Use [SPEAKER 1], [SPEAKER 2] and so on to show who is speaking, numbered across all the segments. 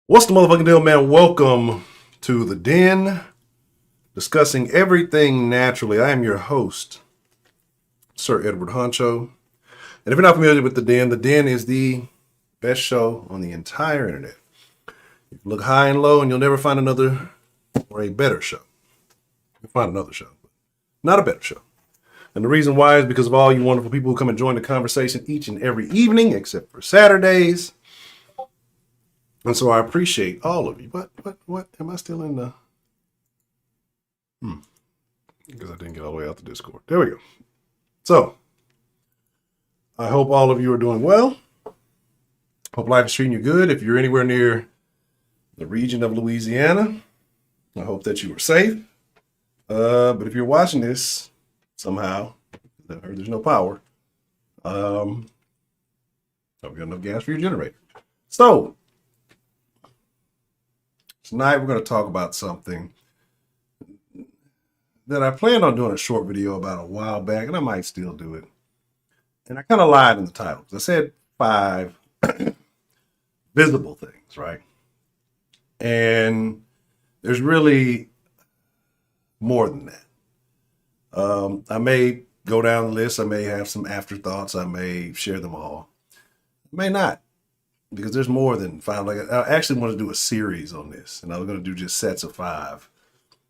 [SPEAKER 1] What's the motherfucking deal, man? Welcome to the Den, discussing everything naturally. I am your host, Sir Edward Honcho. And if you're not familiar with the Den is the best show on the entire internet. You can look high and low and you'll never find another or a better show. You'll find another show, but not a better show. And the reason why is because of all you wonderful people who come and join the conversation each and every evening, except for Saturdays. And so I appreciate all of you. What? Am I still in the... Because I didn't get all the way out the Discord. There we go. So, I hope all of you are doing well. Hope life is treating you good. If you're anywhere near the region of Louisiana, I hope that you are safe. But if you're watching this somehow, I heard there's no power, hope you got enough gas for your generator. So, tonight we're going to talk about something that I planned on doing a short video about a while back, and I might still do it. And I kind of lied in the title. I said 5 visible things, right? And there's really more than that. I may go down the list. I may have some afterthoughts. I may share them all. I may not. Because there's more than 5. Like I actually want to do a series on this, and I was going to do just sets of 5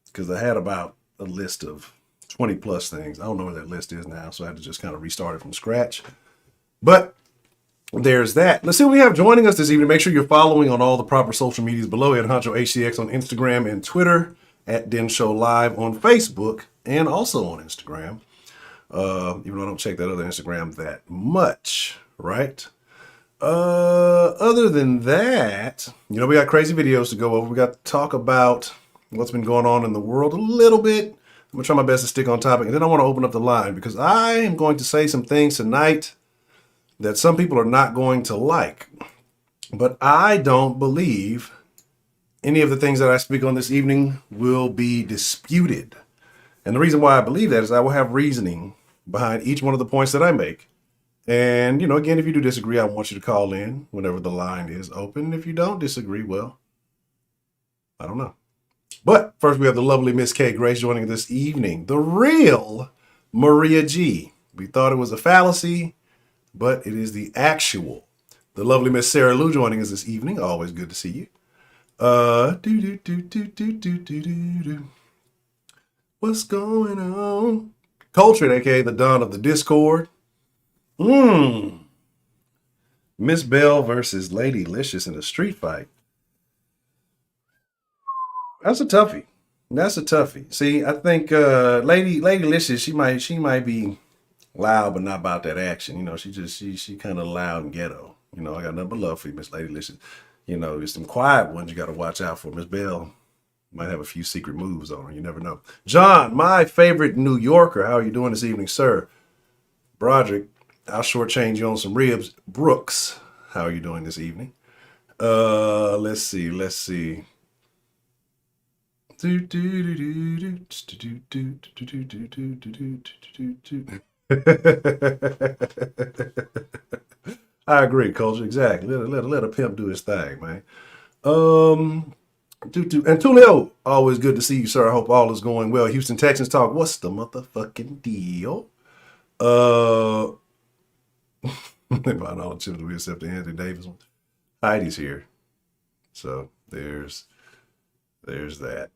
[SPEAKER 1] because I had about a list of 20 plus things. I don't know where that list is now, so I had to just kind of restart it from scratch. But there's that. Let's see what we have joining us this evening. Make sure you're following on all the proper social medias below at Honcho HCX on Instagram and Twitter, at Den Show Live on Facebook, and also on Instagram. Even though I don't check that other Instagram that much, right? Other than that, we got crazy videos to go over. We got to talk about what's been going on in the world a little bit. I'm gonna try my best to stick on topic, and then I want to open up the line because I am going to say some things tonight that some people are not going to like. But I don't believe any of the things that I speak on this evening will be disputed. And the reason why I believe that is I will have reasoning behind each one of the points that I make. And, again, if you do disagree, I want you to call in whenever the line is open. If you don't disagree, well, I don't know. But first, we have the lovely Miss K. Grace joining us this evening. The real Maria G. We thought it was a fallacy, but it is the actual. The lovely Miss Sarah Lou joining us this evening. Always good to see you. What's going on? Culture, aka the Dawn of the Discord. Miss Bell versus Lady Licious in a street fight. That's a toughie. See, I think Lady Licious, she might be loud, but not about that action. She kind of loud and ghetto. I got nothing but love for you, Miss Lady Licious. There's some quiet ones you got to watch out for. Miss Bell might have a few secret moves on her. You never know. John, my favorite New Yorker. How are you doing this evening, sir? Broderick, I'll shortchange you on some ribs. Brooks, how are you doing this evening? Let's see. I agree, Culture. Exactly. Let a pimp do his thing, man. And Tulio, always good to see you, sir. I hope all is going well. Houston Texans talk. What's the motherfucking deal? They bought all the chips we except the Anthony Davis one. Heidi's here. So there's that.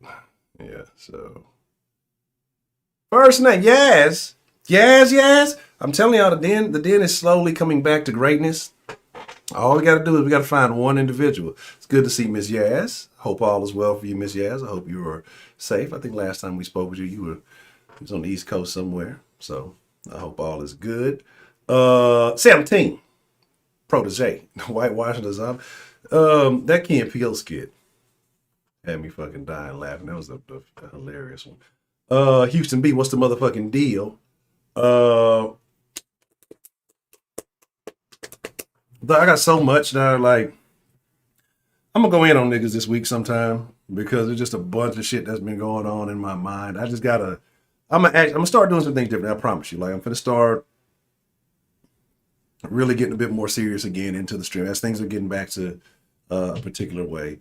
[SPEAKER 1] Yeah, so first name, Yaz. I'm telling y'all, the den is slowly coming back to greatness. All we gotta do is we gotta find one individual. It's good to see Miss Yaz. Hope all is well for you, Miss Yaz. I hope you are safe. I think last time we spoke with you was on the East Coast somewhere. So I hope all is good. 17, protege, whitewashing us up. That Key and Peele skit had me fucking dying laughing. That was a hilarious one. Houston B, what's the motherfucking deal? I got so much now, like, I'm gonna go in on niggas this week sometime because there's just a bunch of shit that's been going on in my mind. I'm gonna start doing some things different. I promise you. Like, I'm gonna start really getting a bit more serious again into the stream as things are getting back to a particular way.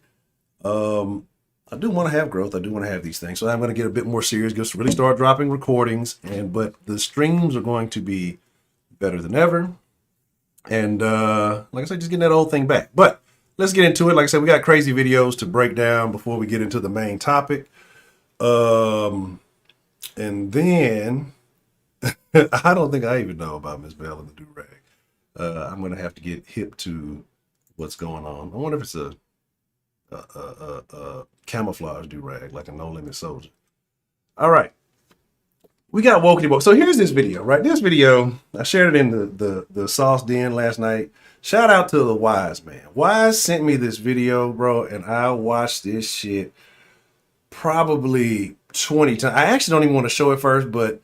[SPEAKER 1] I do want to have growth. I do want to have these things. So I'm going to get a bit more serious, just really start dropping recordings. But the streams are going to be better than ever. And like I said, just getting that old thing back. But let's get into it. Like I said, we got crazy videos to break down before we get into the main topic. And then I don't think I even know about Miss Bell and the do-rag. I'm going to have to get hip to what's going on. I wonder if it's a camouflage do-rag, like a No Limit Soldier. All right. We got Wokey Woke. So here's this video, right? This video, I shared it in the Sauce Den last night. Shout out to the Wise man. Wise sent me this video, bro, and I watched this shit probably 20 times. I actually don't even want to show it first, but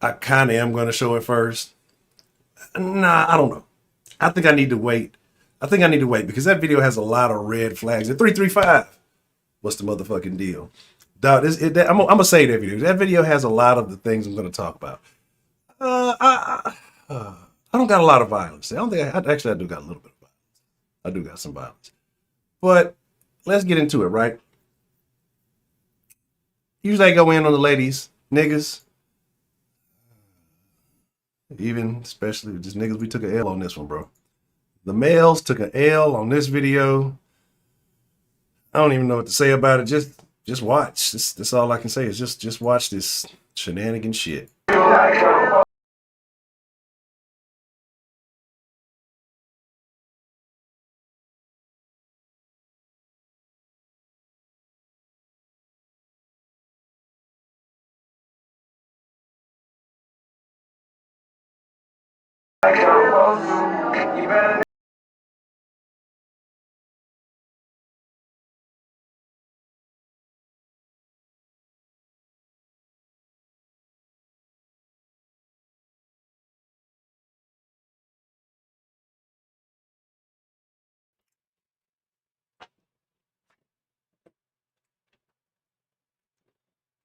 [SPEAKER 1] I kind of am going to show it first. Nah, I don't know. I think I need to wait. Because that video has a lot of red flags. At 335, what's the motherfucking deal? Dog, I'm going to say that video. That video has a lot of the things I'm going to talk about. I don't got a lot of violence. I don't think I do got a little bit of violence. I do got some violence. But let's get into it, right? Usually I go in on the ladies, niggas. Even, especially just niggas, we took an L on this one, bro. The males took an L on this video. I don't even know what to say about it. Just watch. That's all I can say is just watch this shenanigan shit.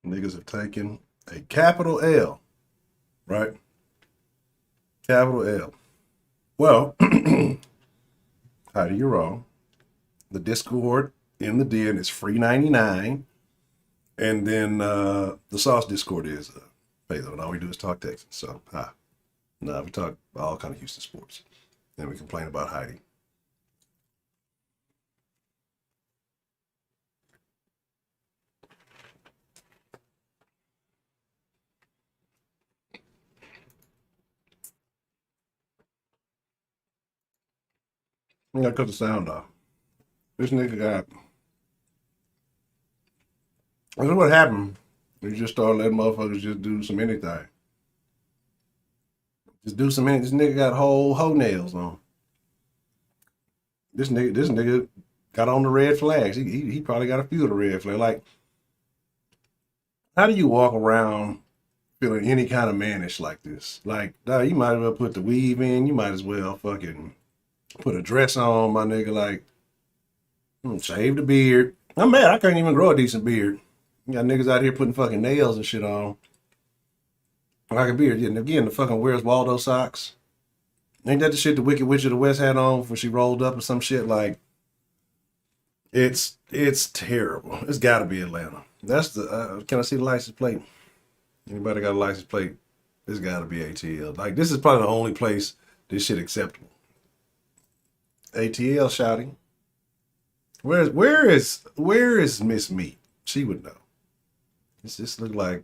[SPEAKER 1] Niggas have taken a capital L, right? Capital L. Well, Heidi, you're wrong. The Discord in the den is free 99. And then the Sauce Discord is pay though. And all we do is talk Texas. So, no, we talk all kind of Houston sports. And we complain about Heidi. I gotta cut the sound off. This nigga got. This is what happened. We just started letting motherfuckers just do some anything. Just do some anything. This nigga got whole nails on. This nigga got on the red flags. He probably got a few of the red flags. Like, how do you walk around feeling any kind of mannish like this? Like, you might as well put the weave in. You might as well fucking put a dress on, my nigga. Like, shave the beard. I'm mad. I can't even grow a decent beard. You got niggas out here putting fucking nails and shit on. Like a beard. Yeah, again, the fucking Where's Waldo socks. Ain't that the shit the Wicked Witch of the West had on when she rolled up or some shit? Like, it's terrible. It's got to be Atlanta. That's the, can I see the license plate? Anybody got a license plate? It's got to be ATL. Like, this is probably the only place this shit acceptable. ATL shouting. Where is Miss Meat? She would know. This just look like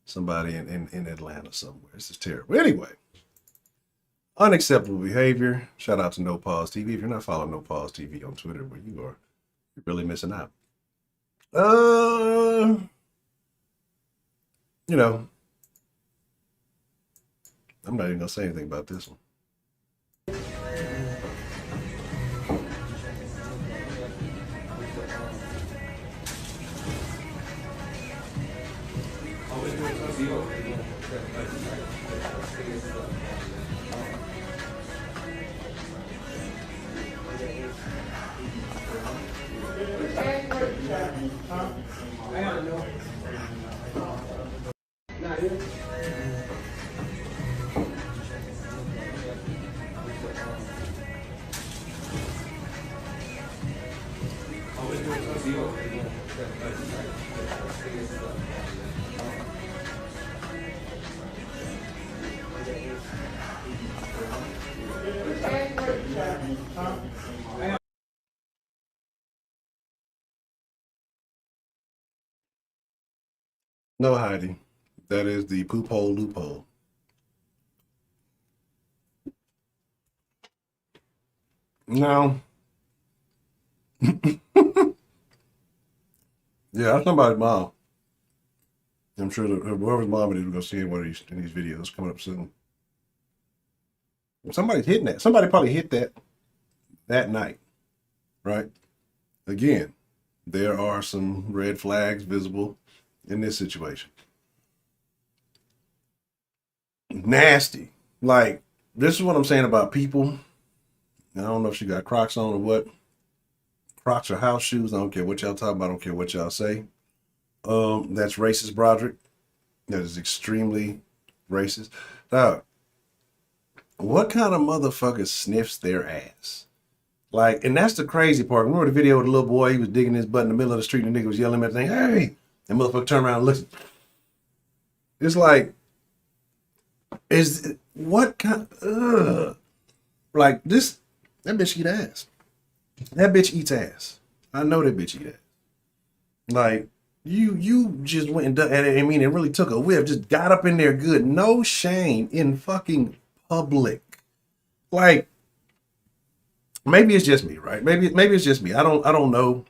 [SPEAKER 1] somebody in Atlanta somewhere. This is terrible. Anyway, unacceptable behavior. Shout out to No Pause TV. If you're not following No Pause TV on Twitter, well, you're really missing out. You know, I'm not even gonna say anything about this one. No, Heidi. That is the poop hole loophole. No. Yeah, that's somebody's mom. I'm sure that whoever's mom it is, we're going to see one of these in these videos coming up soon. Somebody's hitting that. Somebody probably hit that night, right? Again, there are some red flags visible in this situation. Nasty. Like, this is what I'm saying about people. I don't know if she got Crocs on or what. Crocs or house shoes. I don't care what y'all talk about. I don't care what y'all say. That's racist, Broderick. That is extremely racist. Dog, what kind of motherfucker sniffs their ass? Like, and that's the crazy part. Remember the video with the little boy? He was digging his butt in the middle of the street and the nigga was yelling at the thing, hey! And motherfucker turned around and looks. It's like, what kind like this, that bitch eat ass. That bitch eats ass. I know that bitch eat ass. Like, you just went and done, and I mean, it really took a whiff, just got up in there good. No shame in fucking public. Like, maybe it's just me, right? Maybe it's just me. I don't know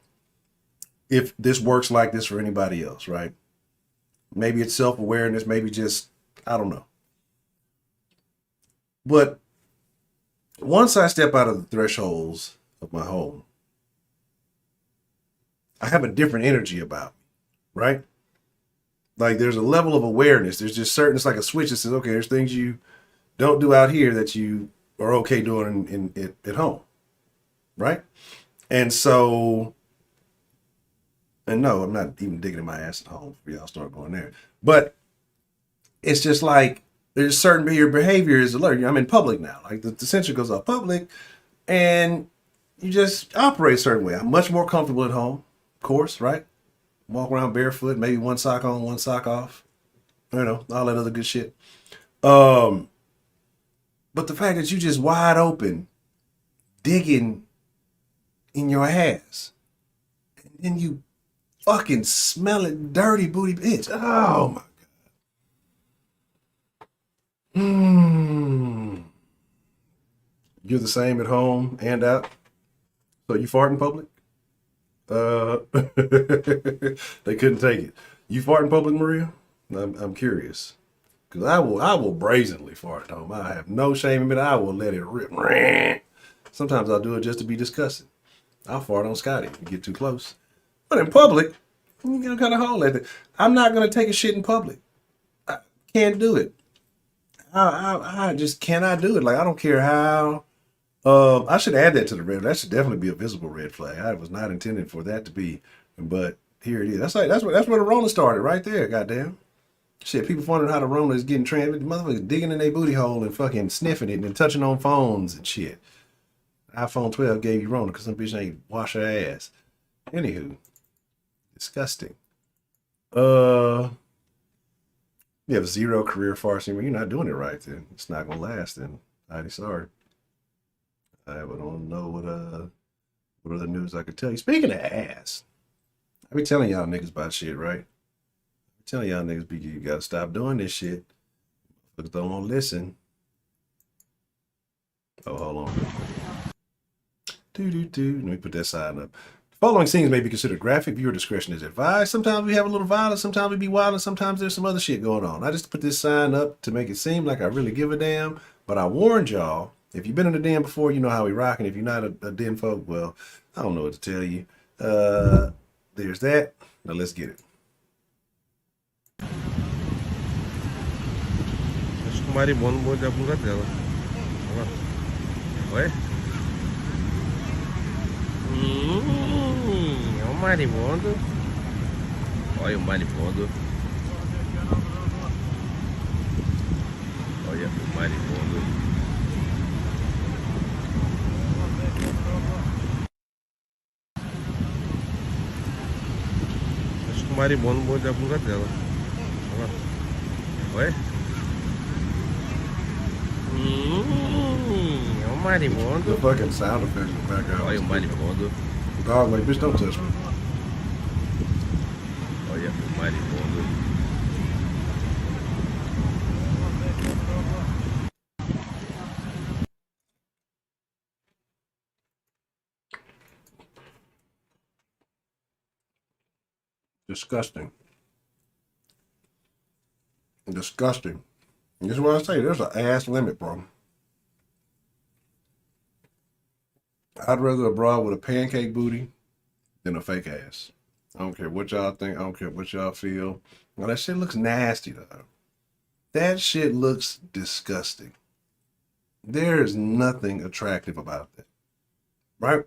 [SPEAKER 1] if this works like this for anybody else, right? Maybe it's self-awareness, maybe just, I don't know. But once I step out of the thresholds of my home, I have a different energy about me, right? Like, there's a level of awareness. There's just certain, it's like a switch that says, okay, there's things you don't do out here that you are okay doing at home, right? And so, and no, I'm not even digging in my ass at home for y'all start going there. But it's just like, there's certain behavior is alert. I'm in public now. Like, the censor goes off public and you just operate a certain way. I'm much more comfortable at home, of course, right? Walk around barefoot, maybe one sock on, one sock off. You know, all that other good shit. But the fact that you just wide open, digging in your ass, and then you fucking smell it, dirty booty bitch. Oh my God. You're the same at home and out. So you fart in public? They couldn't take it. You fart in public, Maria? I'm curious. Because I will brazenly fart at home. I have no shame in it. I will let it rip. Sometimes I'll do it just to be disgusting. I'll fart on Scotty if you get too close. But in public, you get kind of hole at it. I'm not going to take a shit in public. I can't do it. I just cannot do it. Like, I don't care how. I should add that to the red. That should definitely be a visible red flag. I was not intending for that to be, but here it is. That's where the Rona started, right there. Goddamn. Shit, people wondering how the Rona is getting transmitted. Motherfuckers digging in their booty hole and fucking sniffing it and touching on phones and shit. iPhone 12 gave you Rona because some bitch ain't wash her ass. Anywho, disgusting. You have zero career farcing. Well, you're not doing it right then. It's not gonna last then. I'm sorry. I don't know what other news I could tell you. Speaking of ass, I be telling y'all niggas about shit, right? I'm telling y'all niggas, you gotta stop doing this shit. But don't want to listen. Oh, hold on. Let me put that sign up. The following scenes may be considered graphic. Viewer discretion is advised. Sometimes we have a little violence. Sometimes we be wild, and sometimes there's some other shit going on. I just put this sign up to make it seem like I really give a damn. But I warned y'all. If you've been in the den before, you know how we rock. And if you're not a den folk, well, I don't know what to tell you. There's that. Now let's get it.
[SPEAKER 2] Acho que o marimbondo mordeu a bunda dela. Olha. É o marimbondo. Olha o marimbondo. Olha o marimbondo. maribondo morto da bunda dela. Olha. É um maribondo.
[SPEAKER 1] The fucking sound effect in the background.
[SPEAKER 2] Olha o maribondo.
[SPEAKER 1] Dog, like, bitch, don't touch me.
[SPEAKER 2] Olha o maribondo.
[SPEAKER 1] Disgusting. Disgusting. This is what I say. There's an ass limit, bro. I'd rather a broad with a pancake booty than a fake ass. I don't care what y'all think. I don't care what y'all feel. Well, that shit looks nasty, though. That shit looks disgusting. There is nothing attractive about that. Right?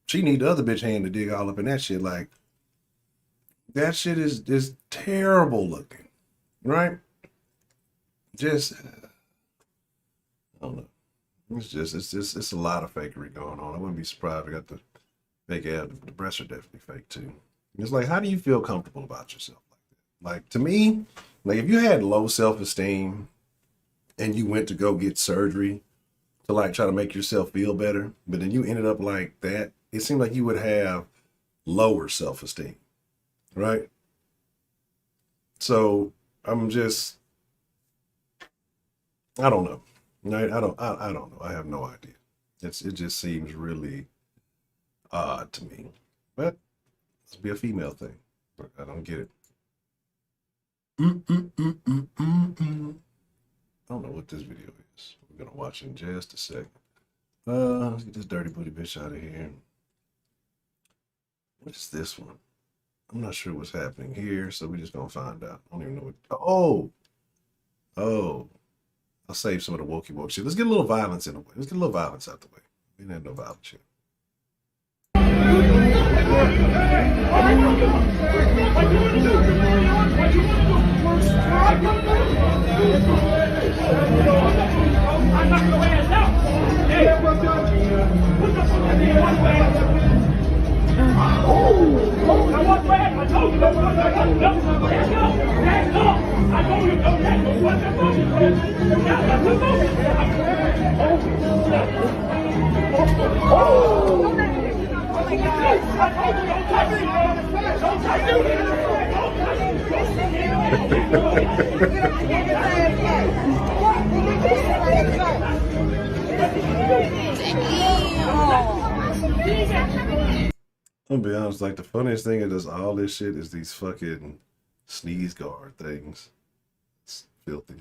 [SPEAKER 1] She need the other bitch hand to dig all up in that shit. Like, that shit is terrible looking. Right? Just, I don't know. It's a lot of fakery going on. I wouldn't be surprised if I got the fake ass. The breasts are definitely fake too. It's like, how do you feel comfortable about yourself like that? Like, to me, like, if you had low self-esteem and you went to go get surgery to like try to make yourself feel better, but then you ended up like that, it seemed like you would have lower self-esteem, right? So I'm just, I don't know. I don't know. I have no idea. It just seems really odd to me. But it's be a female thing. But I don't get it. I don't know what this video is. We're gonna watch in just a second. Let's get this dirty booty bitch out of here. What is this one? I'm not sure what's happening here, so we're just gonna find out. I don't even know what. Oh. I'll save some of the wokey woke shit. Let's get a little violence in the way. Let's get a little violence out the way. We didn't have no violence shit. I'm gonna be honest, like the funniest thing is all this shit is these fucking sneeze guard things. It's filthy.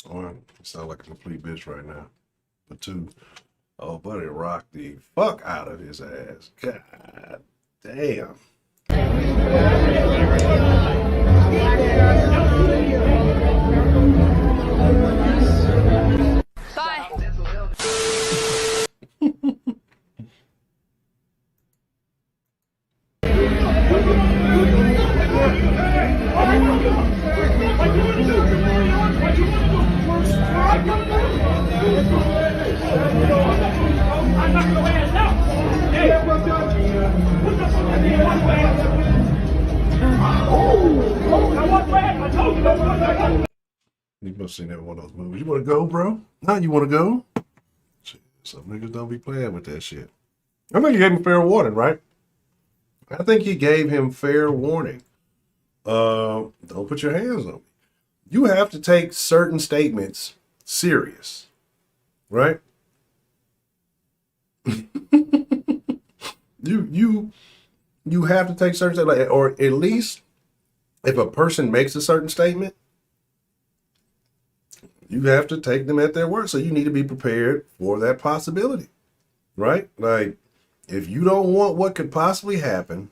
[SPEAKER 1] One, you sound like a complete bitch right now. But two, oh buddy, rocked the fuck out of his ass. God damn.
[SPEAKER 3] Bye.
[SPEAKER 1] You must have seen every one of those movies. You want to go, bro? No, you want to go? Shit, some niggas don't be playing with that shit. I think he gave him fair warning, right? I think he gave him fair warning. Don't put your hands on me. You have to take certain statements serious, right? You have to take certain steps, like, or at least if a person makes a certain statement, you have to take them at their word. So you need to be prepared for that possibility, right? Like, if you don't want what could possibly happen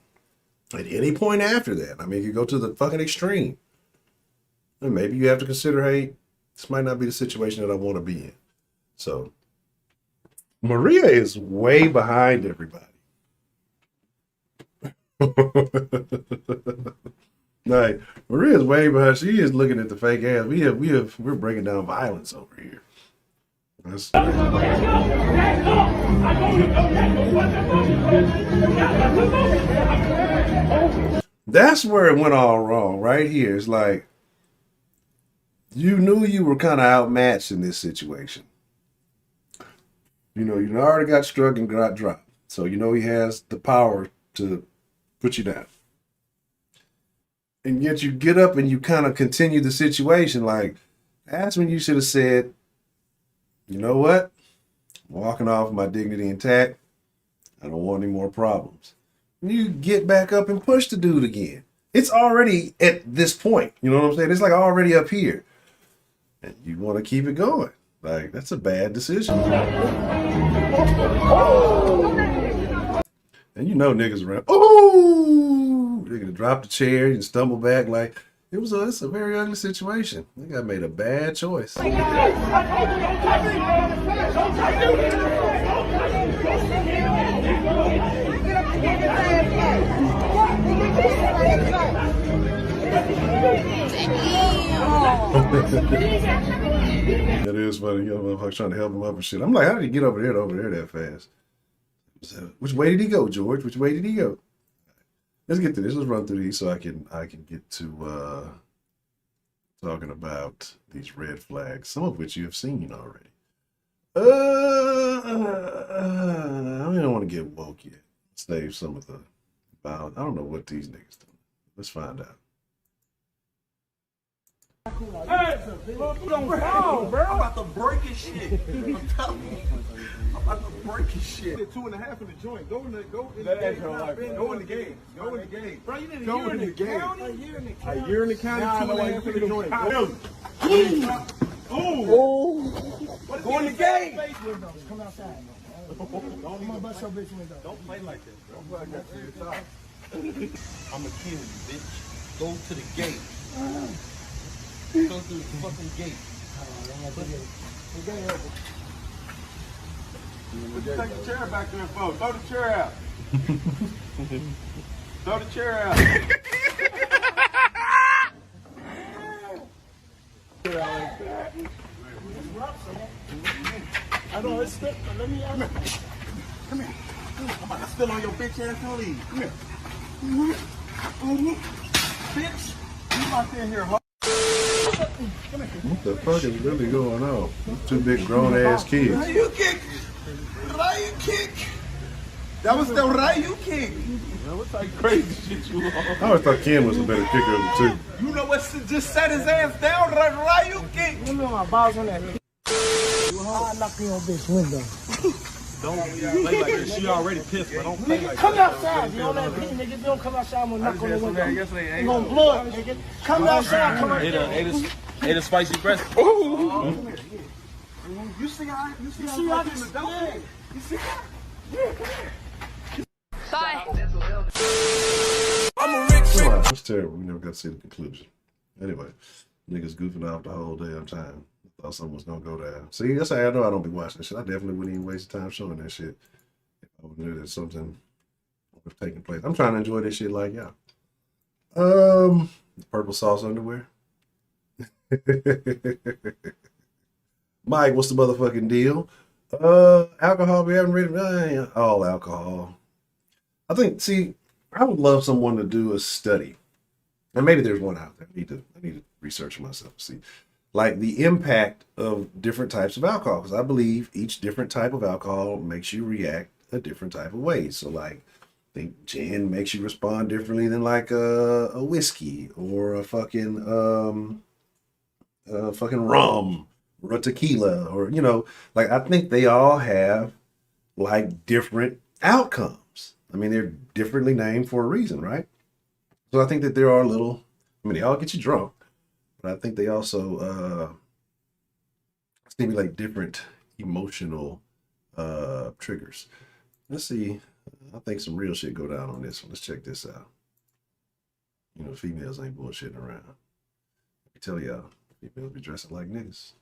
[SPEAKER 1] at any point after that, I mean, you go to the fucking extreme, and maybe you have to consider, hey, this might not be the situation that I want to be in. So Maria is way behind everybody. Like, Maria's way behind. She is looking at the fake ass. We're breaking down violence over here. That's where it went all wrong, right here. It's like, you knew you were kind of outmatched in this situation. You know, you already got struck and got dropped. So you know he has the power to put you down. And yet you get up and you kind of continue the situation. Like, that's when you should have said, you know what? I'm walking off with my dignity intact. I don't want any more problems. And you get back up and push the dude again. It's already at this point. You know what I'm saying? It's like already up here. And you want to keep it going. Like, that's a bad decision. And you know niggas around. Oh, they're gonna drop the chair and stumble back. Like, it's a very ugly situation. They got made a bad choice. That is funny. You know, motherfuckers trying to help him up and shit. I'm like, how did he get over there to over there that fast? So, which way did he go, George? Which way did he go? Let's get to this. Let's run through these so I can get to talking about these red flags, some of which you have seen already. I don't want to get woke yet. Save some of the violence. I don't know what these niggas do. Let's find out.
[SPEAKER 3] Hey, don't fall, bro. I'm about to break his shit. I'm telling you. I'm about to break his shit. 2.5 in the joint. Go in the game. Go in the game. Go in the game. Bro, you did a year in the county? A year in the county. A year in the county, 2.5 in the joint. Oh. Go in the game.
[SPEAKER 4] Come outside. Come on, bust your bitch window.
[SPEAKER 3] Don't play like this, bro. I'm a kid, bitch. Go to the gate. Go through the fucking gate. Take the chair back there, folks. Throw the chair out. Throw the chair out.
[SPEAKER 4] I know it's thick, but let me out.
[SPEAKER 3] Come here. I'm about to spill on your bitch ass leave. Come here. Bitch, you out there here, huh?
[SPEAKER 1] What the fuck is really going on? Two big grown ass kids.
[SPEAKER 3] Ryu kick. Ryu kick. That was the Ryu kick. What type of crazy shit you on?
[SPEAKER 1] I always thought Ken was a better kicker of the two.
[SPEAKER 3] You know what? Just set his ass down. Ryu kick.
[SPEAKER 4] You know my balls on that. I'll knock in your bitch window.
[SPEAKER 3] Don't play like this. She already pissed, but don't play like
[SPEAKER 4] Come outside. You don't let me, nigga. You don't come outside, I'm gonna knock on the window. You gonna blow up, nigga. Come outside. Come outside.
[SPEAKER 2] Ate a spicy breast.
[SPEAKER 3] You see how in the dope? You see how?
[SPEAKER 5] Bye.
[SPEAKER 3] I'm a rich
[SPEAKER 1] Wow, that's terrible. We never got to see the conclusion. Anyway, niggas goofing off the whole damn time. Thought something was gonna go down. See, that's how I know I don't be watching that shit. I definitely wouldn't even waste time showing that shit if I knew that something was taking place. I'm trying to enjoy this shit like y'all. Purple sauce underwear. Mike, what's the motherfucking deal? Alcohol, we haven't read all alcohol. I think, see, I would love someone to do a study. And maybe there's one out there. I need to research myself, see. Like the impact of different types of alcohol. Because I believe each different type of alcohol makes you react a different type of way. So like, I think gin makes you respond differently than like a whiskey or a fucking rum, or a tequila, or, you know, like I think they all have like different outcomes. I mean, they're differently named for a reason, right? So I think that there are little, I mean, they all get you drunk, but I think they also stimulate different emotional triggers. Let's see. I think some real shit go down on this one. Let's check this out. You know, females ain't bullshitting around. I can tell y'all, females be dressing like niggas.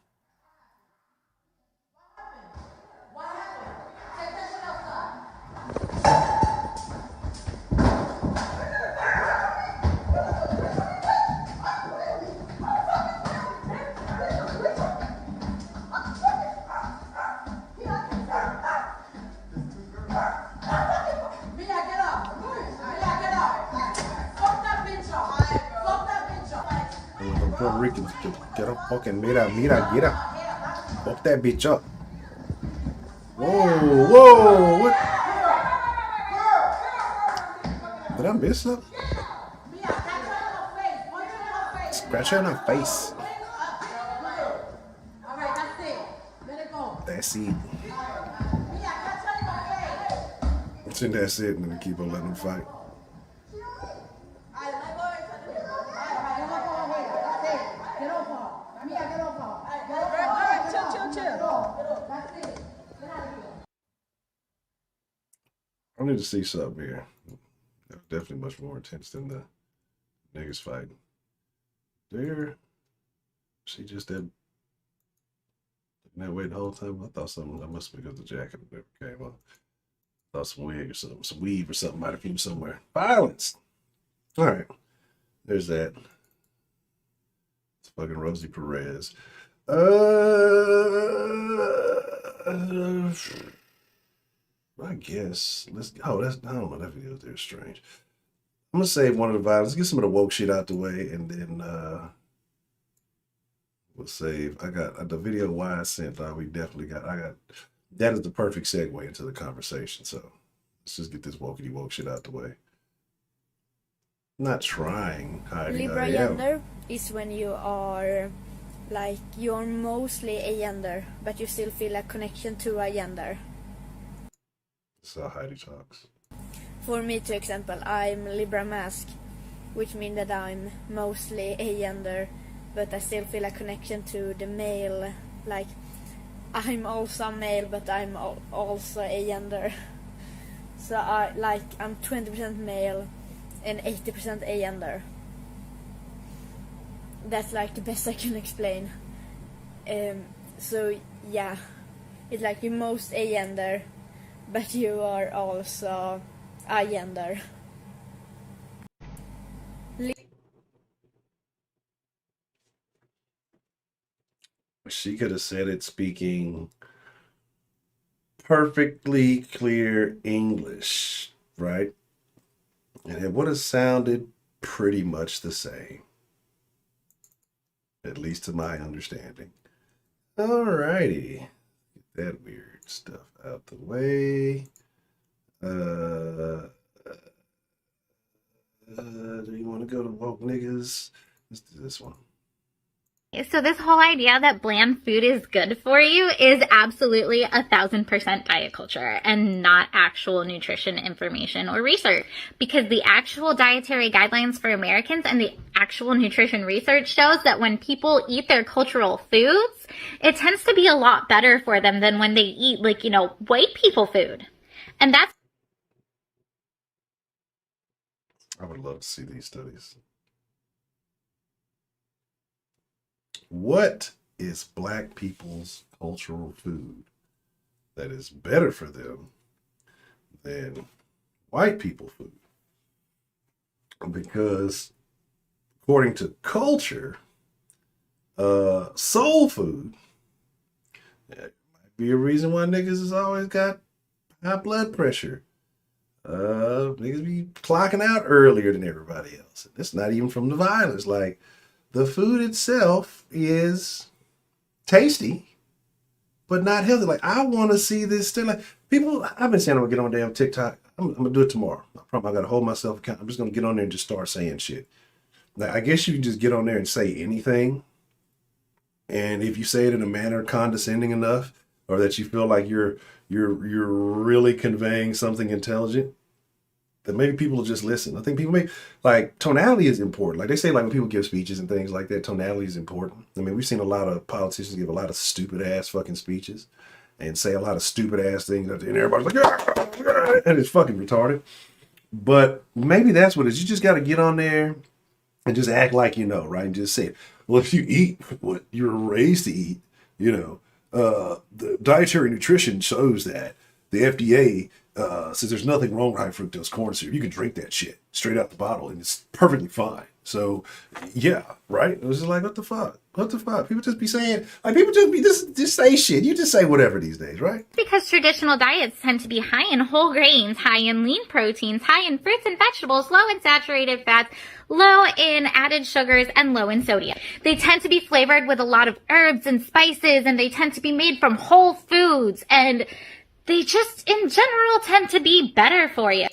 [SPEAKER 1] Puerto Ricans to get up, fucking mira, get up. Fuck that bitch up. Whoa, what? Did I miss something? Scratch her in her face. That's it. That's it, and then keep on letting them fight. I need to see something here. Definitely much more intense than the niggas fighting. There, she just did that way the whole time. I thought something. I must have got the jacket never came up. I thought some wig or something, some weave or something might have came somewhere. Violence. All right, there's that. It's fucking Rosie Perez. I guess let's. Oh, that's I don't know. That video there is strange. I'm gonna save one of the vibes. Let's get some of the woke shit out the way, and then we'll save. I got the video why I sent. We definitely got. I got. That is the perfect segue into the conversation. So let's just get this wokey woke shit out the way. I'm not trying.
[SPEAKER 5] Libra gender is when you are like you're mostly a gender, but you still feel a connection to a gender.
[SPEAKER 1] That's how Heidi talks.
[SPEAKER 5] For me, to example, I'm Libra mask, which means that I'm mostly a gender, but I still feel a connection to the male. Like, I'm also male, but I'm also a gender. So I'm 20% male and 80% a gender. That's like the best I can explain. So yeah, it's like you're most a gender, but you are also a gender.
[SPEAKER 1] She could have said it speaking perfectly clear English, right? And it would have sounded pretty much the same, at least to my understanding. Alrighty, get that weird stuff out the way. Do you want to go to woke niggas? Let's do this one.
[SPEAKER 6] So this whole idea that bland food is good for you is absolutely 1000% diet culture and not actual nutrition information or research, because the actual dietary guidelines for Americans and the actual nutrition research shows that when people eat their cultural foods, it tends to be a lot better for them than when they eat, like, white people food. And that's...
[SPEAKER 1] I would love to see these studies. What is black people's cultural food that is better for them than white people food? Because according to culture, soul food, that might be a reason why niggas has always got high blood pressure. Niggas be clocking out earlier than everybody else. It's not even from the violence. Like, the food itself is tasty, but not healthy. Like, I want to see this still. Like, people, I've been saying I'm gonna get on damn TikTok. I'm gonna do it tomorrow. I promise. I gotta hold myself accountable. I'm just gonna get on there and just start saying shit. Like, I guess you can just get on there and say anything, And if you say it in a manner condescending enough, or that you feel like you're really conveying something intelligent, then maybe people will just listen. I think people may, like, tonality is important. Like they say, like when people give speeches and things like that, tonality is important. I mean, we've seen a lot of politicians give a lot of stupid ass fucking speeches and say a lot of stupid ass things, and everybody's like, yeah, and it's fucking retarded. But maybe that's what it is. You just got to get on there and just act like you know, right? And just say it. Well, if you eat what you were raised to eat, you know, the dietary nutrition shows that the FDA says there's nothing wrong with high fructose corn syrup. You can drink that shit straight out the bottle and it's perfectly fine. So, yeah, right? It was just like, what the fuck? What the fuck? People just be saying, like, people just say shit. You just say whatever these days, right?
[SPEAKER 6] Because traditional diets tend to be high in whole grains, high in lean proteins, high in fruits and vegetables, low in saturated fats, low in added sugars, and low in sodium. They tend to be flavored with a lot of herbs and spices, and they tend to be made from whole foods, and they just, in general, tend to be better for you.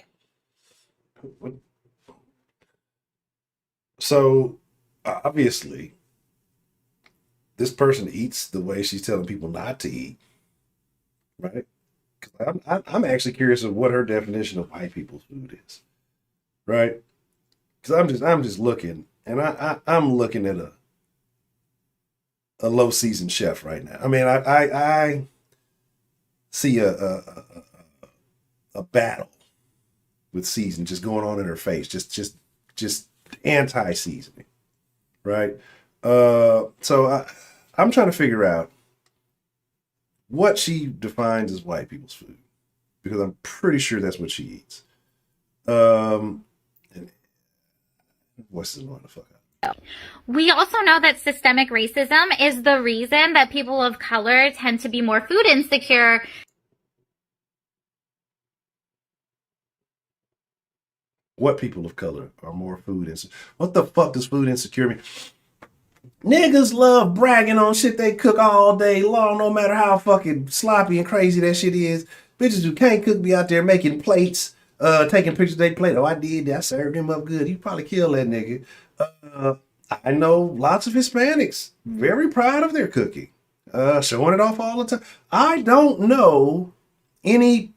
[SPEAKER 1] So, obviously, this person eats the way she's telling people not to eat, right? 'Cause I'm actually curious of what her definition of white people's food is, right? Because I'm just looking, and I'm looking at a low seasoned chef right now. I mean, I see a battle with season just going on in her face, just anti-seasoning, right? So I'm trying to figure out what she defines as white people's food, because I'm pretty sure that's what she eats. And what's this one the fuck out?
[SPEAKER 6] We also know that systemic racism is the reason that people of color tend to be more food insecure.
[SPEAKER 1] What people of color are more food insecure? What the fuck does food insecure mean? Niggas love bragging on shit they cook all day long, no matter how fucking sloppy and crazy that shit is. Bitches who can't cook be out there making plates, taking pictures of their plate. Oh, I did that. I served him up good. You probably killed that nigga. I know lots of Hispanics very proud of their cooking, showing it off all the time. I don't know any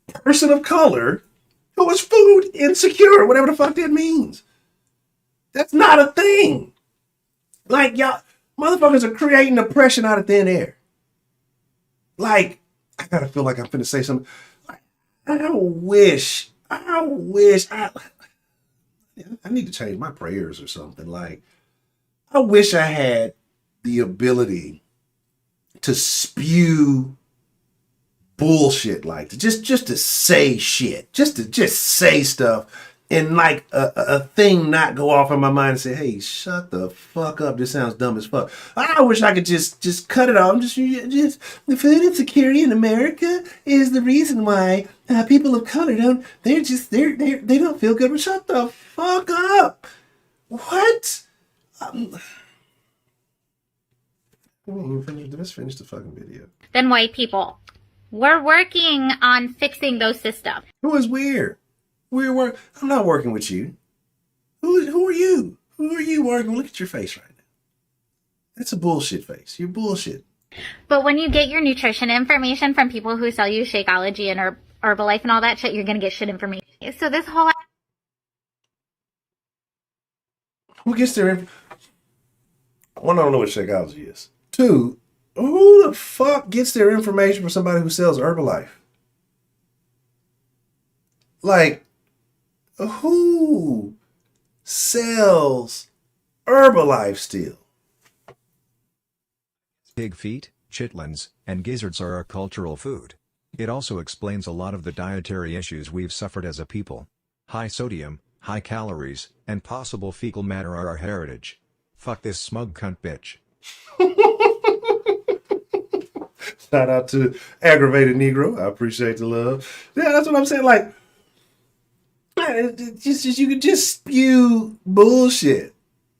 [SPEAKER 1] person of color who is food insecure, whatever the fuck that means. That's not a thing. Like, y'all, motherfuckers are creating oppression out of thin air. Like, I gotta feel like I'm finna say something. I wish I need to change my prayers or something. Like, I wish I had the ability to spew bullshit like that. Just to say shit. Just to say stuff. And like a thing not go off in my mind and say, hey, shut the fuck up. This sounds dumb as fuck. I wish I could just cut it off. Just the food insecurity in America is the reason why people of color they don't feel good. But shut the fuck up. What? Let's finish the fucking video.
[SPEAKER 6] Than white people. We're working on fixing those systems.
[SPEAKER 1] Who is weird? I'm not working with you. Who are you? Who are you working? Look at your face right now. That's a bullshit face. You're bullshit.
[SPEAKER 6] But when you get your nutrition information from people who sell you Shakeology and Herbalife and all that shit, you're going to get shit information. So this whole...
[SPEAKER 1] Who gets their information? One, I don't know what Shakeology is. Two, who the fuck gets their information from somebody who sells Herbalife? Like, who sells Herbalife still?
[SPEAKER 7] Pig feet, chitlins, and gizzards are our cultural food. It also explains a lot of the dietary issues we've suffered as a people. High sodium, high calories, and possible fecal matter are our heritage. Fuck this smug cunt bitch.
[SPEAKER 1] Shout out to Aggravated Negro. I appreciate the love. Yeah, that's what I'm saying. Like, you could just spew bullshit.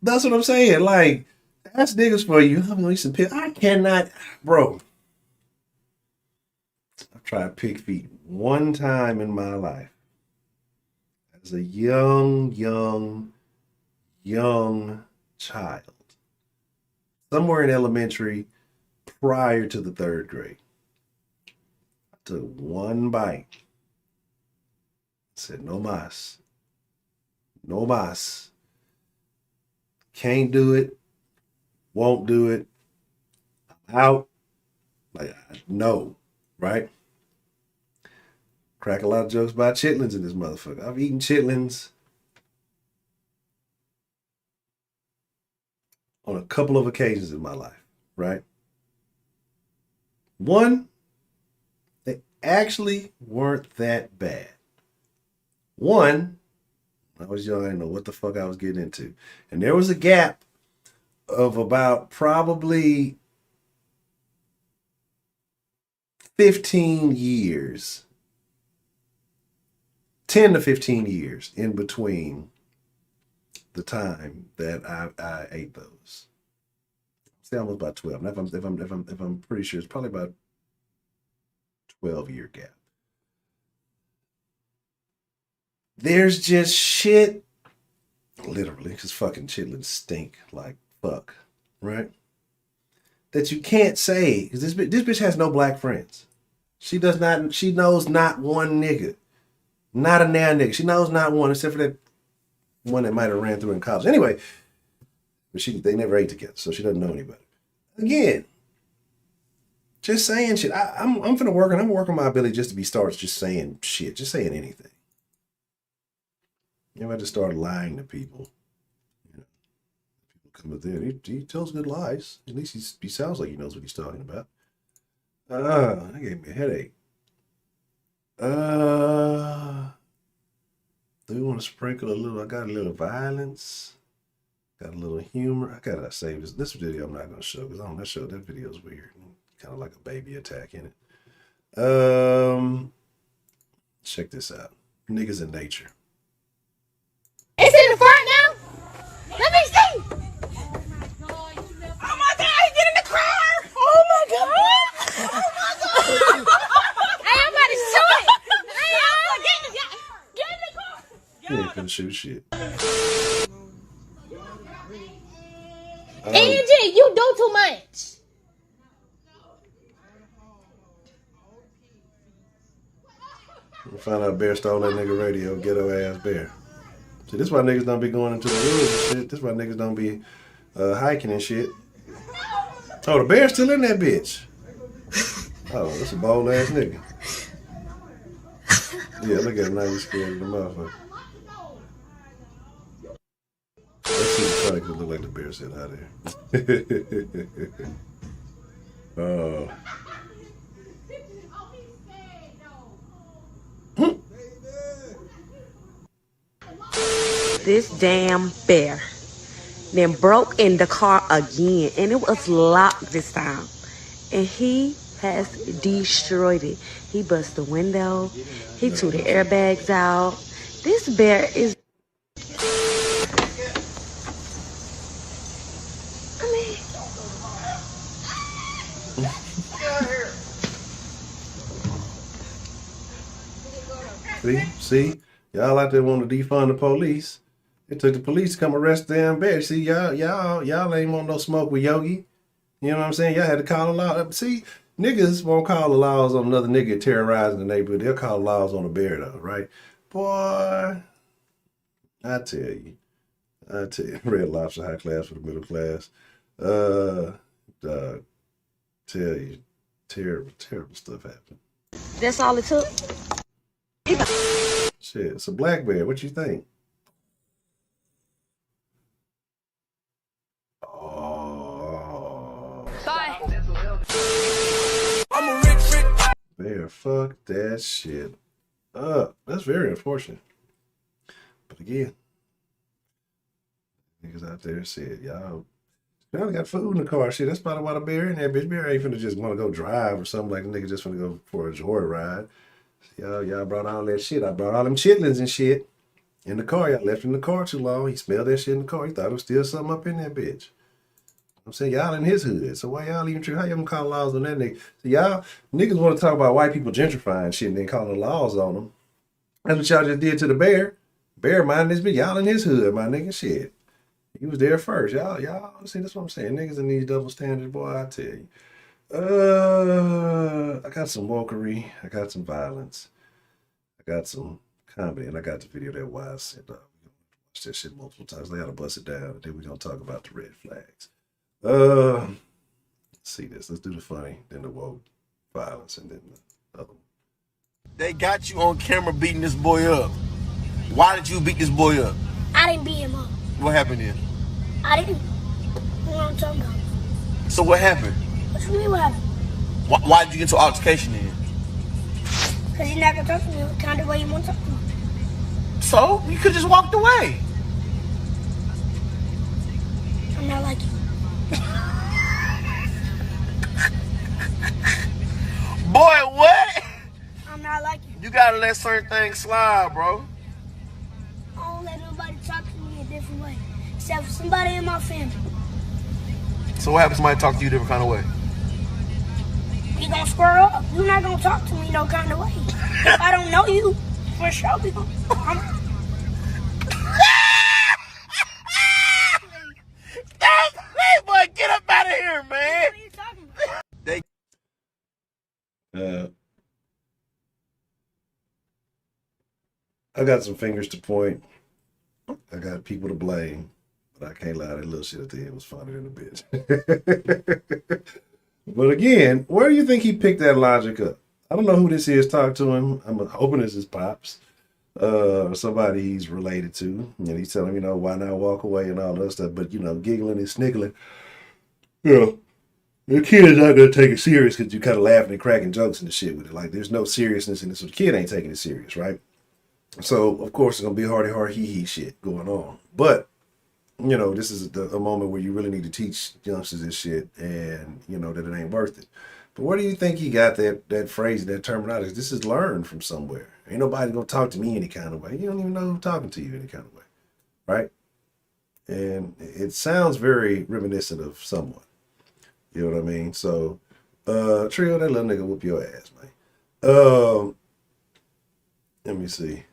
[SPEAKER 1] That's what I'm saying. Like, that's niggas for you. I'm gonna eat some pig. I cannot, bro. I've tried pig feet one time in my life. As a young child. somewhere in elementary prior to the 3rd grade. I took one bite. Said, no mas. No mas. Can't do it. Won't do it. I'm out. Like, no. Right? Crack a lot of jokes about chitlins in this motherfucker. I've eaten chitlins on a couple of occasions in my life, right? One, they actually weren't that bad. One, I was young, I didn't know what the fuck I was getting into. And there was a gap of about probably 15 years, 10 to 15 years in between the time that I ate those. Say almost about 12. Now, if I'm pretty sure, it's probably about 12-year gap. There's just shit, literally, because fucking chitlins stink like fuck, right? That you can't say, because this bitch has no black friends. She knows not one nigga. Not a damn nigga. She knows not one, except for that one that might have ran through in college. Anyway, but they never ate together, so she doesn't know anybody. Again, just saying shit. I'm finna work, and I'm working my ability just to be starts just saying shit, just saying anything. You know, I just start lying to people. You know, people come up there, he tells good lies. At least he sounds like he knows what he's talking about. That gave me a headache. Do we want to sprinkle a little? I got a little violence, got a little humor. I gotta save this video. I'm not gonna show because that video is weird, kind of like a baby attack in it. Check this out. Niggas in nature.
[SPEAKER 4] It's in the front now. Let me see. Oh my God! Get in the car! Oh my God! Oh my God! Hey, I'm about to shoot it. Get in the car.
[SPEAKER 1] You ain't finna shoot shit.
[SPEAKER 4] Angie, you do too much.
[SPEAKER 1] We'll find out Bear stole that nigga radio, ghetto ass Bear. See, this is why niggas don't be going into the woods and shit. This is why niggas don't be hiking and shit. Oh, the Bear's still in that bitch. Oh, that's a bold ass nigga. Yeah, look at him now, he's scared of the motherfucker. Let's see the funny could look like the Bear said out there. Oh.
[SPEAKER 8] This damn bear then broke in the car again, and it was locked this time, and he has destroyed it. He bust the window, he threw the airbags out. This bear is,
[SPEAKER 1] See, y'all out there want to defund the police. It took the police to come arrest the damn bear. See, y'all ain't want no smoke with Yogi. You know what I'm saying? Y'all had to call the law. See, niggas won't call the laws on another nigga terrorizing the neighborhood. They'll call the laws on a bear though, right? Boy, I tell you, Red Lobster, high class for the middle class. Tell you, terrible stuff happened.
[SPEAKER 8] that's all it took.
[SPEAKER 1] Shit, it's a black bear. What you think? Oh.
[SPEAKER 4] Bye.
[SPEAKER 1] Bear, fuck that shit up. That's very unfortunate. But again, niggas out there said, y'all got food in the car. Shit, that's probably why the bear in there, bitch. Bear ain't finna just want to go drive or something like the nigga just finna go for a joyride. Y'all brought all that shit. I brought all them chitlins and shit in the car. Y'all left in the car too long. He smelled that shit in the car. He thought there was still something up in that bitch. I'm saying y'all in his hood. So why y'all even how y'all call laws on that nigga? So y'all niggas want to talk about white people gentrifying shit and then calling the laws on them. That's what y'all just did to the bear. Bear minding this bitch. Y'all in his hood, my nigga. Shit. He was there first. Y'all see, that's what I'm saying. Niggas in these double standards, boy, I tell you. I got some wokery. I got some violence. I got some comedy, and I got the video that Wise sent up. We watched that shit multiple times. They gotta bust it down, and then we're gonna talk about the red flags. Let's see this. Let's do the funny, then the woke, violence, and then the other one.
[SPEAKER 3] They got you on camera beating this boy up. Why did you beat this boy up?
[SPEAKER 9] I didn't beat him up.
[SPEAKER 3] What happened then?
[SPEAKER 9] I didn't. What I'm talking about.
[SPEAKER 3] So what happened?
[SPEAKER 9] What you mean what happened?
[SPEAKER 3] Why did you get into altercation then?
[SPEAKER 9] Because you're not going to talk to me the kind of way you want to talk to me.
[SPEAKER 3] So you could just walked away.
[SPEAKER 9] I'm not like you.
[SPEAKER 3] Boy, what?
[SPEAKER 9] I'm not like you.
[SPEAKER 3] You gotta let certain things slide, bro.
[SPEAKER 9] I don't let nobody talk to me a different way. Except for somebody in my family.
[SPEAKER 3] So what happens if somebody talk to you a different kind of way?
[SPEAKER 9] We gonna square up. You're not gonna talk to me no kind of way. If I don't know you, for sure we gonna.
[SPEAKER 3] Hey, boy, get up out of here, man.
[SPEAKER 9] What are you talking about?
[SPEAKER 1] I got some fingers to point. I got people to blame, but I can't lie. That little shit at the end was funny than a bitch. But again, where do you think he picked that logic up? I don't know who this is talking to him. I'm hoping it's his pops, or somebody he's related to. And he's telling him, you know, why not walk away and all that stuff. But, you know, giggling and sniggling. You know, the kid is not going to take it serious because you kind of laughing and cracking jokes and the shit with it. Like, there's no seriousness in this. So the kid ain't taking it serious, right? So, of course, it's going to be hardy hee shit going on. But, you know, this is a moment where you really need to teach youngsters this shit and, you know, that it ain't worth it. But where do you think he got that phrase, that terminology? This is learned from somewhere. Ain't nobody going to talk to me any kind of way. You don't even know who's talking to you any kind of way, right? And it sounds very reminiscent of someone. You know what I mean? So, Trio, that little nigga whoop your ass, man. Let me see.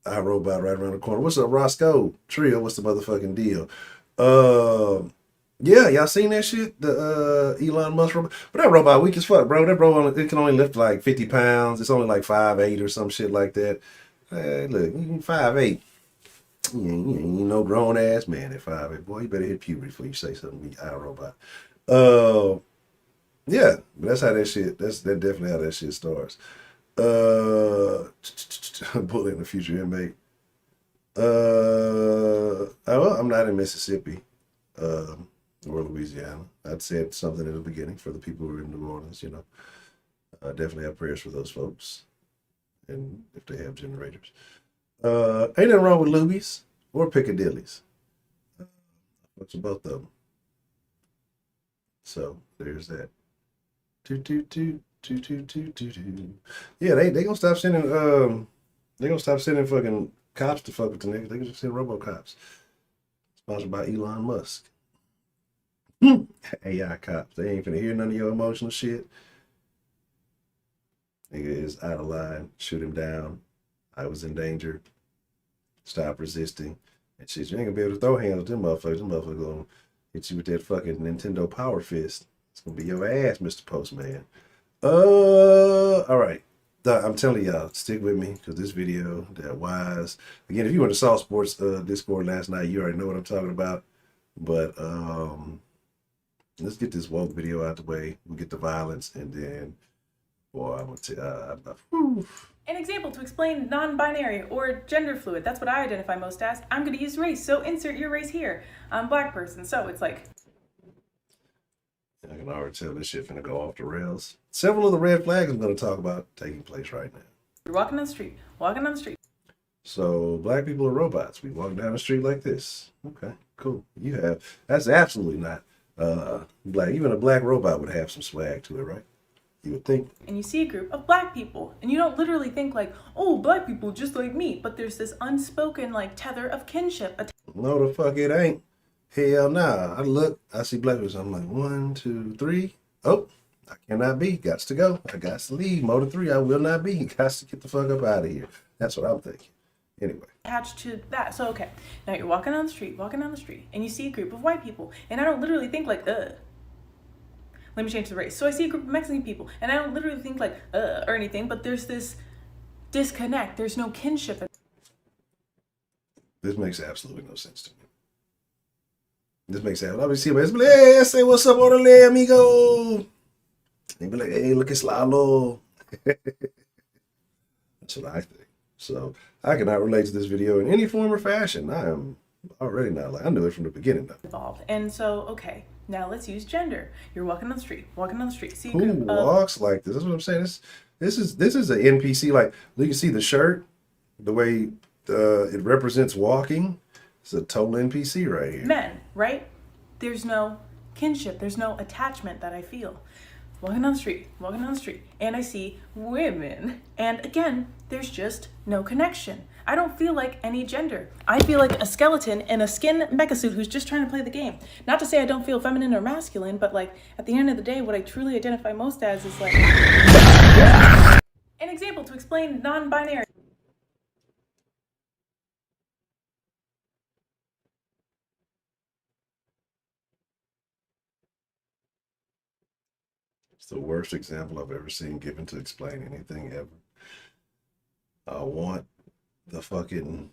[SPEAKER 1] iRobot right around the corner. What's up, Roscoe? Trio, what's the motherfucking deal? Yeah, y'all seen that shit? The Elon Musk robot? But that robot weak as fuck, bro. That robot, it can only lift like 50 pounds. It's only like 5'8" or some shit like that. Hey, look, 5'8". You ain't no grown ass man at 5'8". Boy, you better hit puberty before you say something to iRobot. Yeah, but that's how that shit, that's definitely how that shit starts. Bullet in the future inmate. I'm not in Mississippi or Louisiana. I'd said something in the beginning for the people who are in New Orleans, you know. Definitely have prayers for those folks. And if they have generators. Ain't nothing wrong with Luby's or Piccadilly's. What's both of them? So there's that. Yeah, they gonna stop sending fucking cops to fuck with the niggas. They can just send RoboCops. Sponsored by Elon Musk. AI cops. They ain't finna hear none of your emotional shit. Nigga is out of line. Shoot him down. I was in danger. Stop resisting. And shit, you ain't gonna be able to throw hands with them motherfuckers. Them motherfuckers gonna hit you with that fucking Nintendo Power Fist. It's gonna be your ass, Mr. Postman. All right. I'm telling y'all, stick with me because this video, that Wise. Again, if you went to Salt Sports Discord last night, you already know what I'm talking about. But let's get this woke video out the way. We'll get the violence, and then, boy, I'm gonna tell you.
[SPEAKER 10] An example to explain non-binary or gender fluid. That's what I identify most as. I'm going to use race, so insert your race here. I'm a black person, so it's like.
[SPEAKER 1] I can already tell this shit finna go off the rails. Several of the red flags I'm going to talk about taking place right now.
[SPEAKER 10] You're walking down the street.
[SPEAKER 1] So, black people are robots. We walk down the street like this. Okay, cool. That's absolutely not black. Even a black robot would have some swag to it, right? You would think.
[SPEAKER 10] And you see a group of black people, and you don't literally think like, oh, black people just like me, but there's this unspoken like tether of kinship.
[SPEAKER 1] No, the fuck it ain't. Hell nah. I look, I see black people, I'm like, 1, 2, 3. Oh, I cannot be. Gots to go. I got to leave. Motor 3, I will not be. Got to get the fuck up out of here. That's what I'm thinking. Anyway.
[SPEAKER 10] Attached to that. So, okay, now you're walking down the street, and you see a group of white people, and I don't literally think like, let me change the race. So I see a group of Mexican people, and I don't literally think like, or anything, but there's this disconnect. There's no kinship.
[SPEAKER 1] This makes absolutely no sense to me. This makes sense. I see my like, hey, say what's up, orderly amigo. They be like, hey, look at Slalo. That's what I think. So I cannot relate to this video in any form or fashion. I am already not like, I knew it from the beginning though.
[SPEAKER 10] Involved. And so, okay, now let's use gender. You're walking down the street, see a
[SPEAKER 1] Who
[SPEAKER 10] group of
[SPEAKER 1] walks like this? That's what I'm saying. This is an NPC. Like you can see the shirt, the way it represents walking. It's a total NPC right here.
[SPEAKER 10] men, right? There's no kinship. There's no attachment that I feel. Walking down the street, and I see women. And again, there's just no connection. I don't feel like any gender. I feel like a skeleton in a skin mecha suit who's just trying to play the game. Not to say I don't feel feminine or masculine, but like at the end of the day, what I truly identify most as is like an example to explain non-binary.
[SPEAKER 1] It's the worst example I've ever seen given to explain anything ever. I want the fucking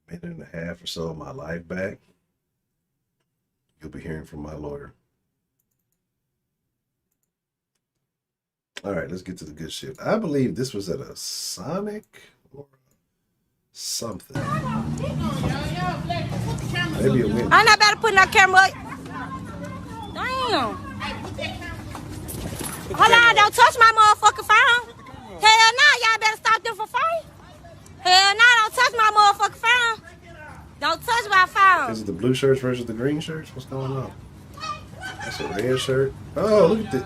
[SPEAKER 1] minute and a half or so of my life back. You'll be hearing from my lawyer. All right, let's get to the good shit. I believe this was at a Sonic or something. Maybe a win.
[SPEAKER 9] I'm not about to put no camera. Damn. Hold on, don't touch my motherfucking phone. Hell no, y'all better stop them from fighting. Hell no, don't touch my motherfucking phone. Don't touch my phone.
[SPEAKER 1] Is it the blue shirts versus the green shirts? What's going on? That's a red shirt. Oh, look at this.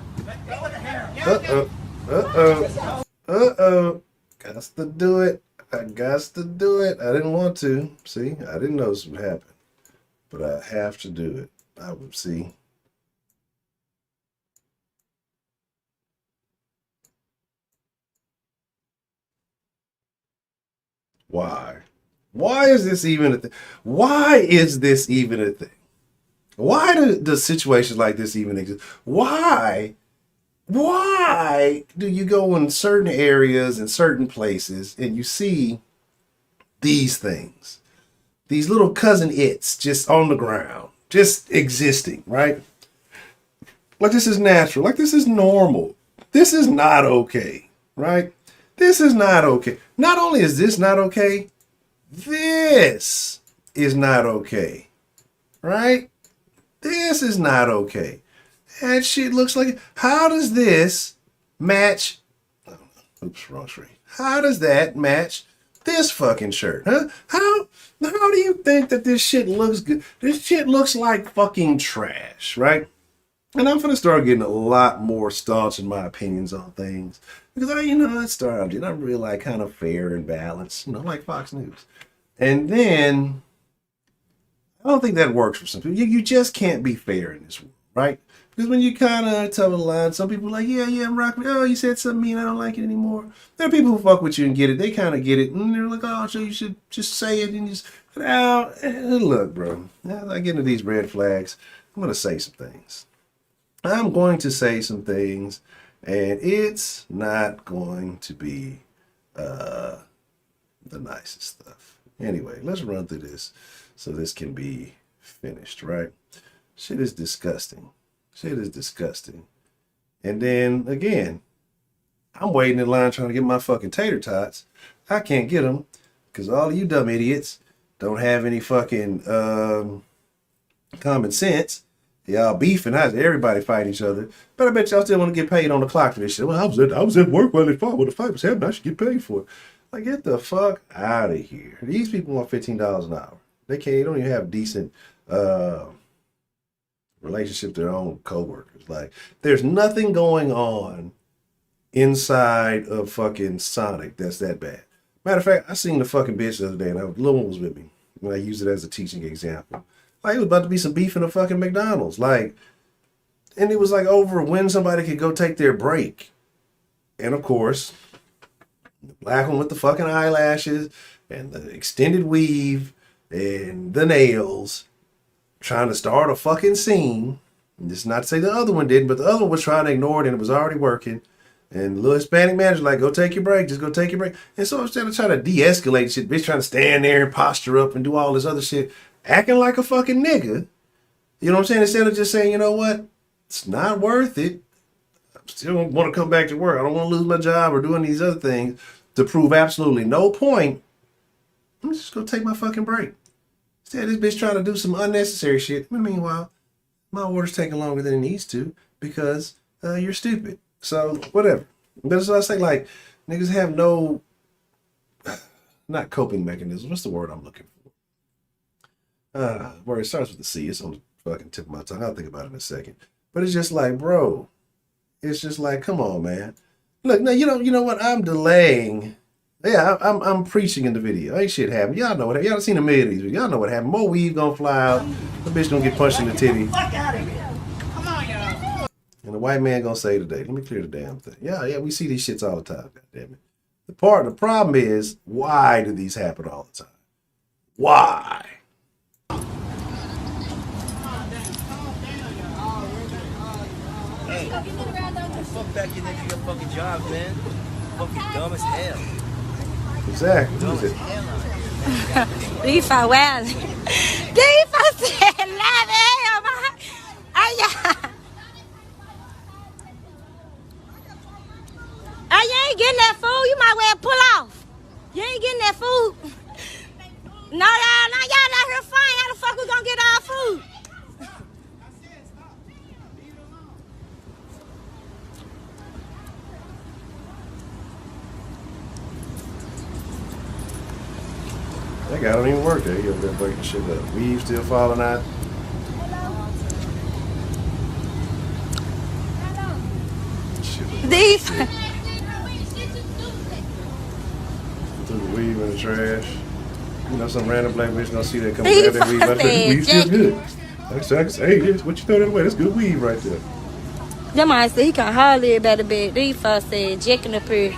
[SPEAKER 1] Uh-oh. Gots to do it. I gots to do it. I didn't want to. See, I didn't know this would happen. But I have to do it. I would see. Why? Why is this even a thing? Why is this even a thing? Why do situations like this even exist? Why do you go in certain areas and certain places and you see these things? These little cousin its just on the ground, just existing, right? Like this is natural, like this is normal. This is not okay, right? This is not okay. Not only is this not okay, this is not okay, right? This is not okay. That shit looks like, how does this match? Oops, wrong screen. How does that match this fucking shirt? Huh? How do you think that this shit looks good? This shit looks like fucking trash, right? And I'm gonna start getting a lot more staunch in my opinions on things because I started. I'm really like kind of fair and balanced, like Fox News. And then I don't think that works for some people. You just can't be fair in this world, right? Because when you kind of toe the line, some people are like, yeah, I'm rocking. Oh, you said something mean, I don't like it anymore. There are people who fuck with you and get it. They kind of get it, and they're like, oh, so you should just say it and just put it out. And look, bro, as I get into these red flags, I'm gonna say some things. I'm going to say some things, and it's not going to be the nicest stuff. Anyway, let's run through this so this can be finished, right? Shit is disgusting. Shit is disgusting. And then, again, I'm waiting in line trying to get my fucking tater tots. I can't get them because all of you dumb idiots don't have any fucking common sense. Y'all beefing, everybody fight each other. But I bet y'all still want to get paid on the clock for this shit. Well, I was at work while the fight was happening. I should get paid for it. Like, get the fuck out of here. These people want $15 an hour. They don't even have decent relationship with their own coworkers. Like, there's nothing going on inside of fucking Sonic that's that bad. Matter of fact, I seen the fucking bitch the other day, and the little one was with me. And I used it as a teaching example. Like, it was about to be some beef in a fucking McDonald's. Like, and it was like over when somebody could go take their break. And of course, The black one with the fucking eyelashes and the extended weave and the nails, trying to start a fucking scene. And this is not to say the other one didn't, but the other one was trying to ignore it and it was already working. And the little Hispanic manager like, go take your break, just go take your break. And so instead of trying to de-escalate shit, bitch trying to stand there and posture up and do all this other shit, acting like a fucking nigga. You know what I'm saying? Instead of just saying, you know what, it's not worth it. I still want to come back to work. I don't want to lose my job or doing these other things to prove absolutely no point. I'm just going to take my fucking break. Instead, this bitch trying to do some unnecessary shit. Meanwhile, my order's taking longer than it needs to because you're stupid. So, whatever. That's what I say, like, niggas have no, not coping mechanisms. What's the word I'm looking for? Where it starts with the C. It's on the fucking tip of my tongue. I'll think about it in a second. But it's just like, bro, it's just like, come on, man. Look, now, you know what? I'm delaying. Yeah, I'm preaching in the video. Ain't shit happened. Y'all know what happened. Y'all seen a million of these videos. Y'all know what happened. More weave gonna fly out. The bitch gonna get punched in the titty.
[SPEAKER 4] Fuck out of here. Come on, y'all.
[SPEAKER 1] And the white man gonna say today, let me clear the damn thing. Yeah, we see these shits all the time, goddammit. The problem is, why do these happen all the time? Why?
[SPEAKER 2] Hey, fuck back your nigga, your fucking job, man. Fucking dumb as hell.
[SPEAKER 1] Exactly. Who is it?
[SPEAKER 9] These are wild. These are said live hell, man. Hey, you ain't getting that food. You might well pull off. You ain't getting that food. No, y'all not here fine. How the fuck we gonna get our food?
[SPEAKER 1] That guy don't even work there. He over there breaking shit up. Weave still falling out.
[SPEAKER 9] These.
[SPEAKER 1] Threw the weave in the trash. You know, some random black bitch gonna see that come grab that weave. This weave feels good. I can say, hey, what you throw that away? That's good weave right there.
[SPEAKER 9] That man said he can hardly better bed. These folks said jacking up here.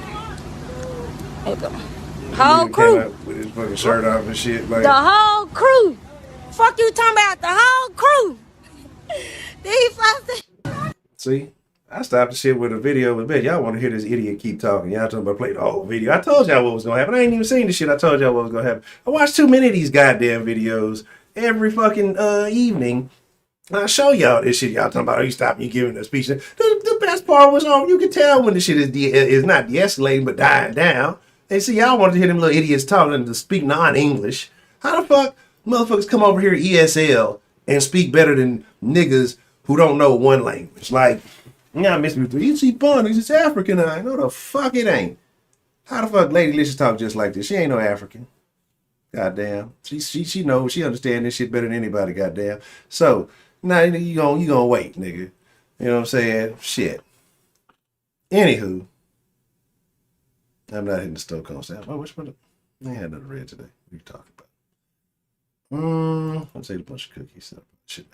[SPEAKER 9] Whole crew.
[SPEAKER 1] With his fucking shirt off and shit. Like,
[SPEAKER 9] the whole crew. Fuck you talking about the whole crew. These folks.
[SPEAKER 1] See? I stopped the shit with a video with bitch. Y'all want to hear this idiot keep talking. Y'all talking about play the whole video. I told y'all what was going to happen. I ain't even seen the shit. I told y'all what was going to happen. I watched too many of these goddamn videos every fucking evening. And I show y'all this shit. Y'all talking about, oh, you stopping, you giving a speech. The best part was on, you can tell when the shit is not de-escalating, but dying down. And see, y'all wanted to hear them little idiots talking to speak non-English. How the fuck motherfuckers come over here ESL and speak better than niggas who don't know one language? Like, yeah, Miss Me, you see Bunnies, it's African. I know the fuck it ain't. How the fuck Lady Licious talk just like this? She ain't no African. Goddamn. She knows, she understands this shit better than anybody, goddamn. So, now you gonna wait, nigga. You know what I'm saying? Shit. Anywho. I'm not hitting the stove cone stand. Oh, which one? I ain't had nothing red today. What are you talking about? I'll take a bunch of cookies. So shit,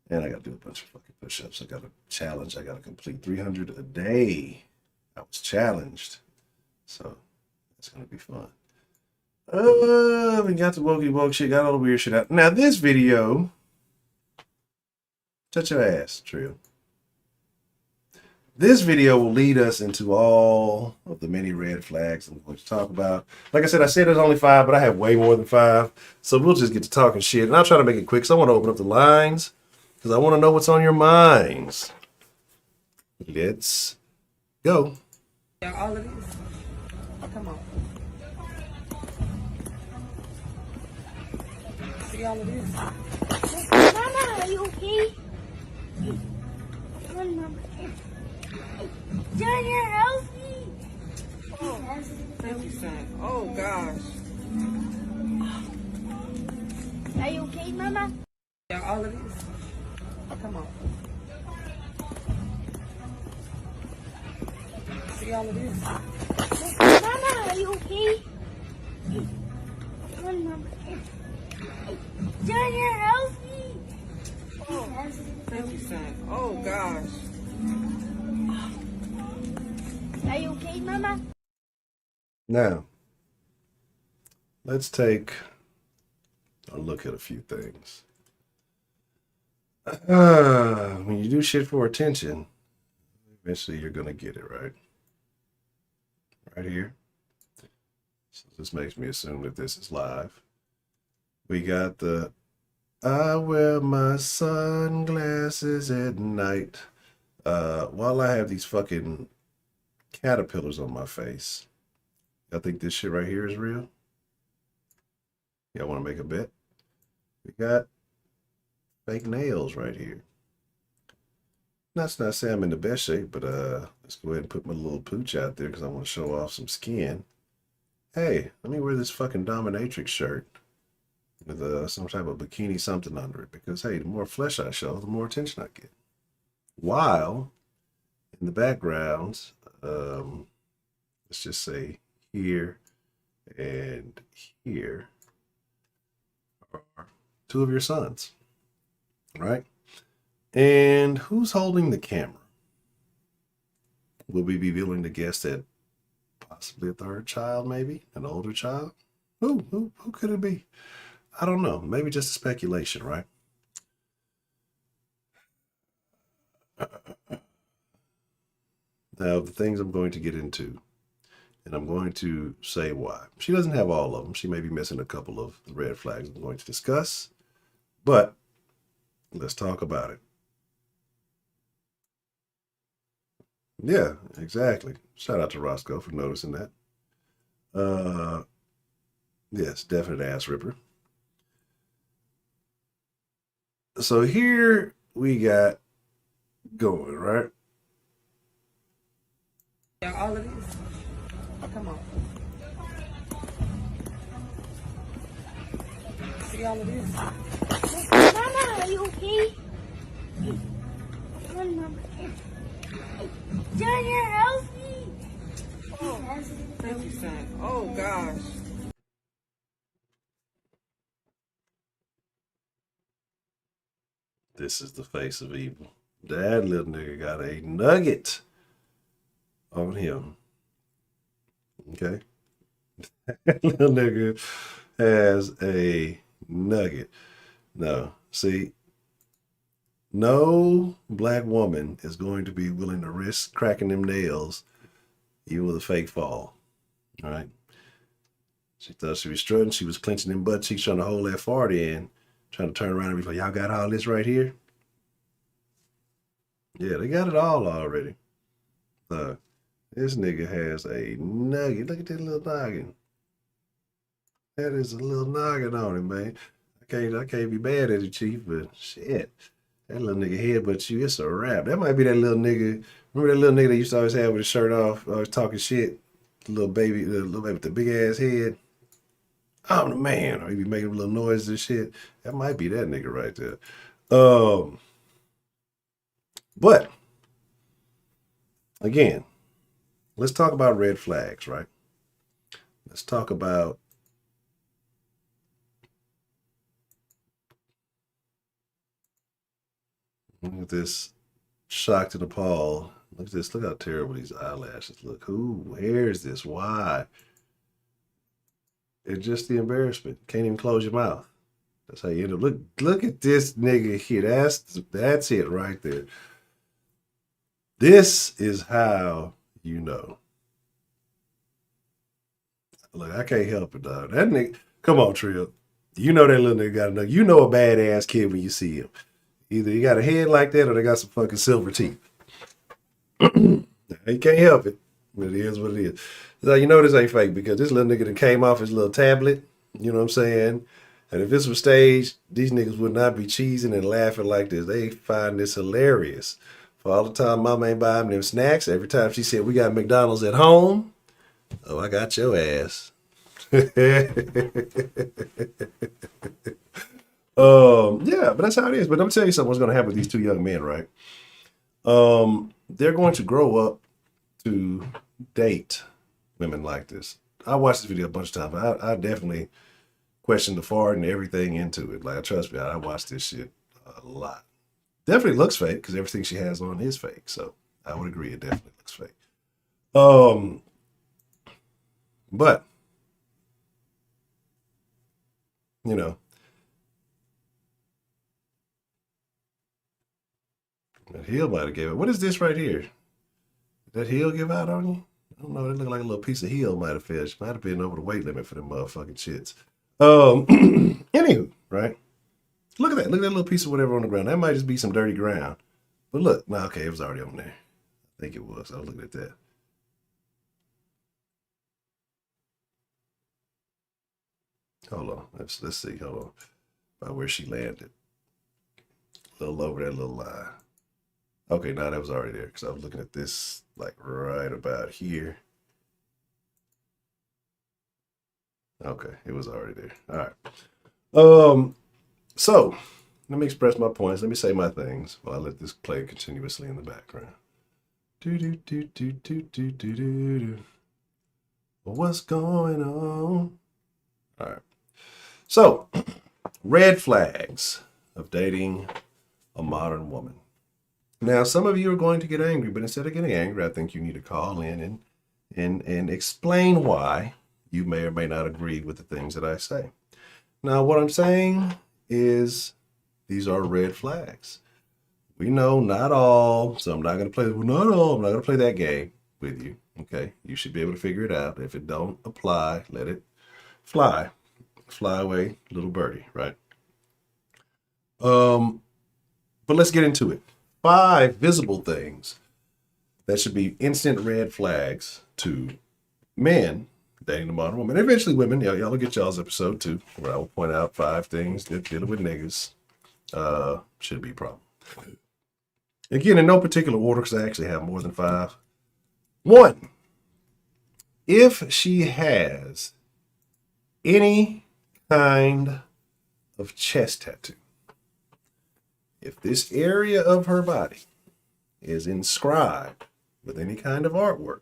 [SPEAKER 1] and I got to do a bunch of fucking push-ups. I got a challenge. I got to complete 300 a day. I was challenged. So, it's going to be fun. We got the woke shit. Got all the weird shit out. Now, this video... Touch your ass, Trill. This video will lead us into all of the many red flags I'm going to talk about. Like I said there's only 5, but I have way more than 5. So we'll just get to talking shit. And I'll try to make it quick, because I want to open up the lines. Because I want to know what's on your minds. Let's go.
[SPEAKER 8] All of this. Come on. See all of this?
[SPEAKER 9] Mama, are you okay? Come on, Mama. Junior, help me.
[SPEAKER 8] Oh, thank you, son. Oh, gosh.
[SPEAKER 9] Are you okay, Mama?
[SPEAKER 8] All of this. Come on. See all of this?
[SPEAKER 9] Mama, are you okay? Come on, Mama. Junior, help me.
[SPEAKER 8] Oh, thank you, son. Oh, gosh.
[SPEAKER 9] Are you okay, Mama?
[SPEAKER 1] Now, let's take a look at a few things. When you do shit for attention, eventually you're going to get it, right? Right here. So this makes me assume that this is live. We got the I wear my sunglasses at night while I have these fucking caterpillars on my face. I think this shit right here is real. Y'all want to make a bet? We got fake nails right here. That's not saying I'm in the best shape, but let's go ahead and put my little pooch out there because I want to show off some skin. Hey, let me wear this fucking dominatrix shirt with some type of bikini something under it, because hey, the more flesh I show, the more attention I get. While in the backgrounds, let's just say here and here are two of your sons, right? And who's holding the camera? Will we be willing to guess that possibly a third child, maybe an older child? Who could it be? I don't know. Maybe just a speculation, right? Now, the things I'm going to get into, and I'm going to say why. She doesn't have all of them. She may be missing a couple of the red flags I'm going to discuss, but let's talk about it. Yeah, exactly. Shout out to Roscoe for noticing that. Yes, definite ass ripper. So here we got going, right?
[SPEAKER 11] Yeah, all of this. Come on. See all of this?
[SPEAKER 4] Mama, are you okay? Come on, Mama. John, you're healthy.
[SPEAKER 11] Oh, thank you, son. Oh, gosh.
[SPEAKER 1] This is the face of evil. That little nigga got a nugget on him. Okay? That little nigga has a nugget. No, see, no black woman is going to be willing to risk cracking them nails even with a fake fall. All right? She thought she was strutting. She was clenching them butt cheeks, trying to hold that fart in, trying to turn around and be like, y'all got all this right here? Yeah, they got it all already. This nigga has a nugget. Look at that little noggin. That is a little noggin on him, man. I can't be mad at you, Chief, but shit. That little nigga headbutt you, it's a wrap. That might be that little nigga. Remember that little nigga that used to always have with his shirt off, always talking shit? The little baby with the big ass head. I'm the man. Or he be making little noises and shit. That might be that nigga right there. But again, let's talk about red flags, right? Let's talk about look at this shocked and appalled. Look at this. Look how terrible these eyelashes look. Who wears this? Why? It's just the embarrassment. Can't even close your mouth. That's how you end up. Look at this nigga here. That's it right there. This is how you know. Look, I can't help it, dog. That nigga, come on, Trill. You know that little nigga got enough. You know a badass kid when you see him. Either he got a head like that or they got some fucking silver teeth. You can't help it, but it is what it is. So you know this ain't fake because this little nigga that came off his little tablet, you know what I'm saying? And if this was staged, these niggas would not be cheesing and laughing like this. They find this hilarious. For all the time mama ain't buying them snacks, every time she said, we got McDonald's at home, oh, I got your ass. Yeah, but that's how it is. But let me tell you something what's going to happen with these two young men, right? They're going to grow up to date women like this. I watched this video a bunch of times. I definitely questioned the fart and everything into it. Like, trust me, I watched this shit a lot. Definitely looks fake because everything she has on is fake. So I would agree, it definitely looks fake. But, you know, that heel might have gave it. What is this right here? Did that heel give out on you? I don't know. It looked like a little piece of heel might have fell. She might have been over the weight limit for them motherfucking shits. Anywho, right? Look at that. Look at that little piece of whatever on the ground. That might just be some dirty ground. But look, no, okay, it was already on there. I think it was. I was looking at that. Hold on. Let's see. Hold on. About where she landed. A little over that little line. Okay, now that was already there because I was looking at this like right about here. Okay, it was already there. All right. So let me express my points. Let me say my things while I let this play continuously in the background. Do do do do do do do do do. What's going on? All right. So, red flags of dating a modern woman. Now, some of you are going to get angry, but instead of getting angry, I think you need to call in and explain why you may or may not agree with the things that I say. Now, what I'm saying is these are red flags. We know not all, so I'm not going to play, well, not all, I'm not going to play that game with you, okay? You should be able to figure it out. If it don't apply, let it fly. Fly away, little birdie, right? But let's get into it. 5 visible things that should be instant red flags to men dating a modern woman. Eventually women, y'all will get y'all's episode too, where I will point out 5 things that dealing with niggas should be a problem. Again, in no particular order, because I actually have more than 5. 1, if she has any kind of chest tattoo. If this area of her body is inscribed with any kind of artwork,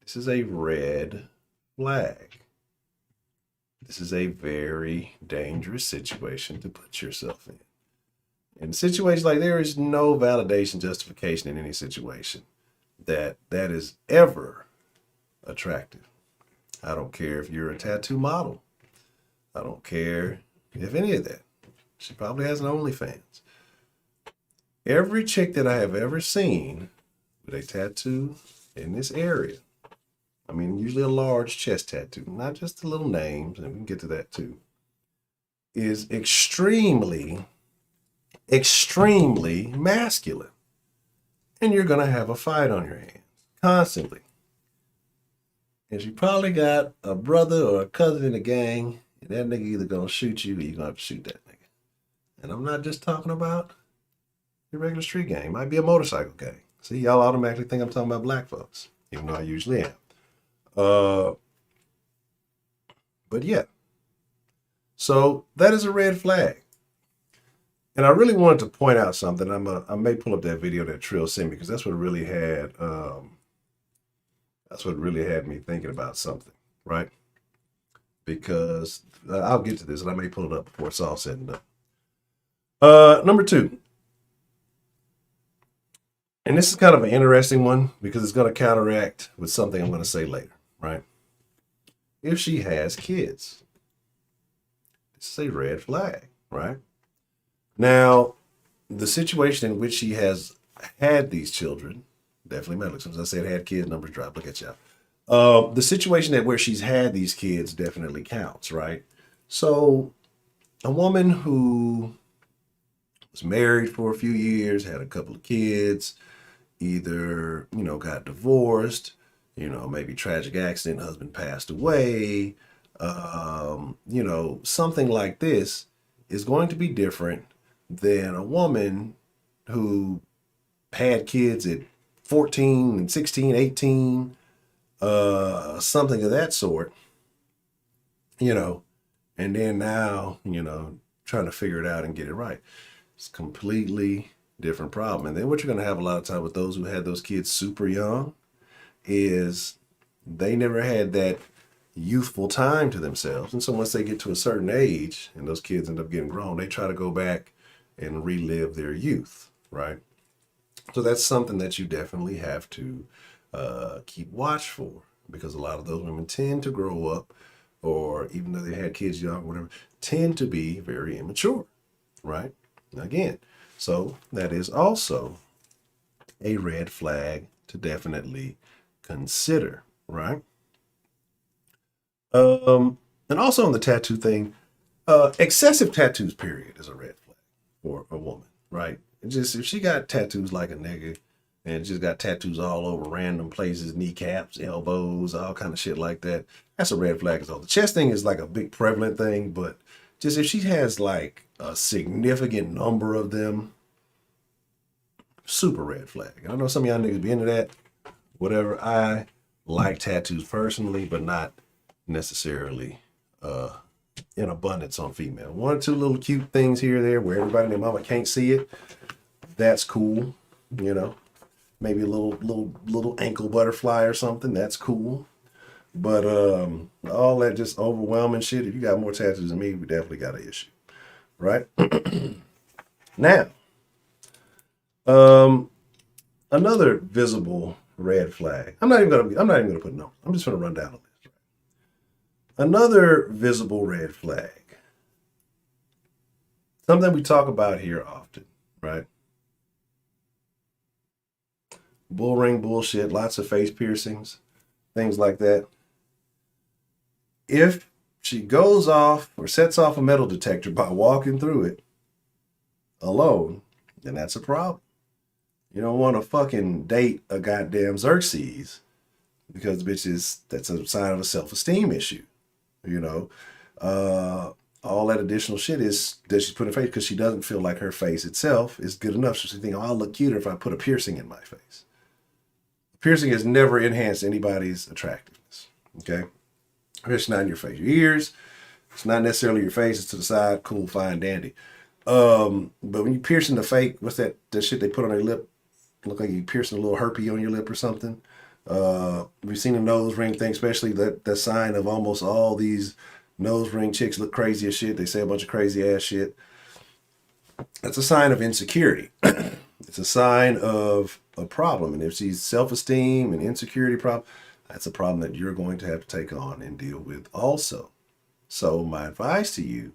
[SPEAKER 1] this is a red flag. This is a very dangerous situation to put yourself in. In situations like there is no validation, justification in any situation that is ever attractive. I don't care if you're a tattoo model. I don't care if any of that. She probably has an OnlyFans. Every chick that I have ever seen with a tattoo in this area, I mean, usually a large chest tattoo, not just the little names, and we can get to that too, is extremely, extremely masculine. And you're going to have a fight on your hands constantly. And you probably got a brother or a cousin in the gang, and that nigga either going to shoot you or you're going to have to shoot that nigga. And I'm not just talking about your regular street gang. It might be a motorcycle gang. See, y'all automatically think I'm talking about black folks, even though I usually am. But yeah. So that is a red flag. And I really wanted to point out something. I may pull up that video that Trill sent me because that's what really had me thinking about something, right? Because I'll get to this and I may pull it up before it's all said and done. Number 2. And this is kind of an interesting one because it's going to counteract with something I'm going to say later, right? If she has kids, this is a red flag, right? Now, the situation in which she has had these children definitely matters. As I said, had kids, numbers drop. Look at y'all. The situation where she's had these kids definitely counts, right? So, a woman who was married for a few years, had a couple of kids, either, got divorced, maybe tragic accident, husband passed away, something like this is going to be different than a woman who had kids at 14 and 16, 18, something of that sort, and then now, trying to figure it out and get it right. It's a completely different problem. And then what you're going to have a lot of time with those who had those kids super young is they never had that youthful time to themselves. And so once they get to a certain age and those kids end up getting grown, they try to go back and relive their youth, right? So that's something that you definitely have to keep watch for, because a lot of those women tend to grow up, or even though they had kids young, whatever, tend to be very immature, right? Again, so that is also a red flag to definitely consider, right? And also on the tattoo thing, excessive tattoos, period, is a red flag for a woman, right? Just if she got tattoos like a nigga and just got tattoos all over random places, kneecaps, elbows, all kind of shit like that, that's a red flag as well. The chest thing is like a big prevalent thing, but just if she has like a significant number of them, super red flag. I know some of y'all niggas be into that, whatever. I like tattoos personally, but not necessarily in abundance on female. One or two little cute things here or there where everybody and their mama can't see it. That's cool, you know. Maybe a little ankle butterfly or something. That's cool. But all that just overwhelming shit. If you got more tattoos than me, we definitely got an issue, right? Now, another visible red flag. I'm not even gonna put numbers. I'm just gonna run down a list. Another visible red flag. Something we talk about here often, right? Bull ring bullshit, lots of face piercings, things like that. If she goes off or sets off a metal detector by walking through it alone, then that's a problem. You don't want to fucking date a goddamn Xerxes because that's a sign of a self-esteem issue. You know, all that additional shit is that she's putting in her face because she doesn't feel like her face itself is good enough. So she thinks, oh, I'll look cuter if I put a piercing in my face. Piercing has never enhanced anybody's attractiveness. Okay, it's not in your face. Your ears, it's not necessarily your face. It's to the side, cool, fine, dandy. But when you pierce in the fake, what's that shit they put on their lip? Look like you piercing a little herpes on your lip or something. We've seen a nose ring thing, especially that sign of almost all these nose ring chicks look crazy as shit. They say a bunch of crazy ass shit. That's a sign of insecurity. It's a sign of a problem. And if she's self-esteem and insecurity problem, that's a problem that you're going to have to take on and deal with also. So my advice to you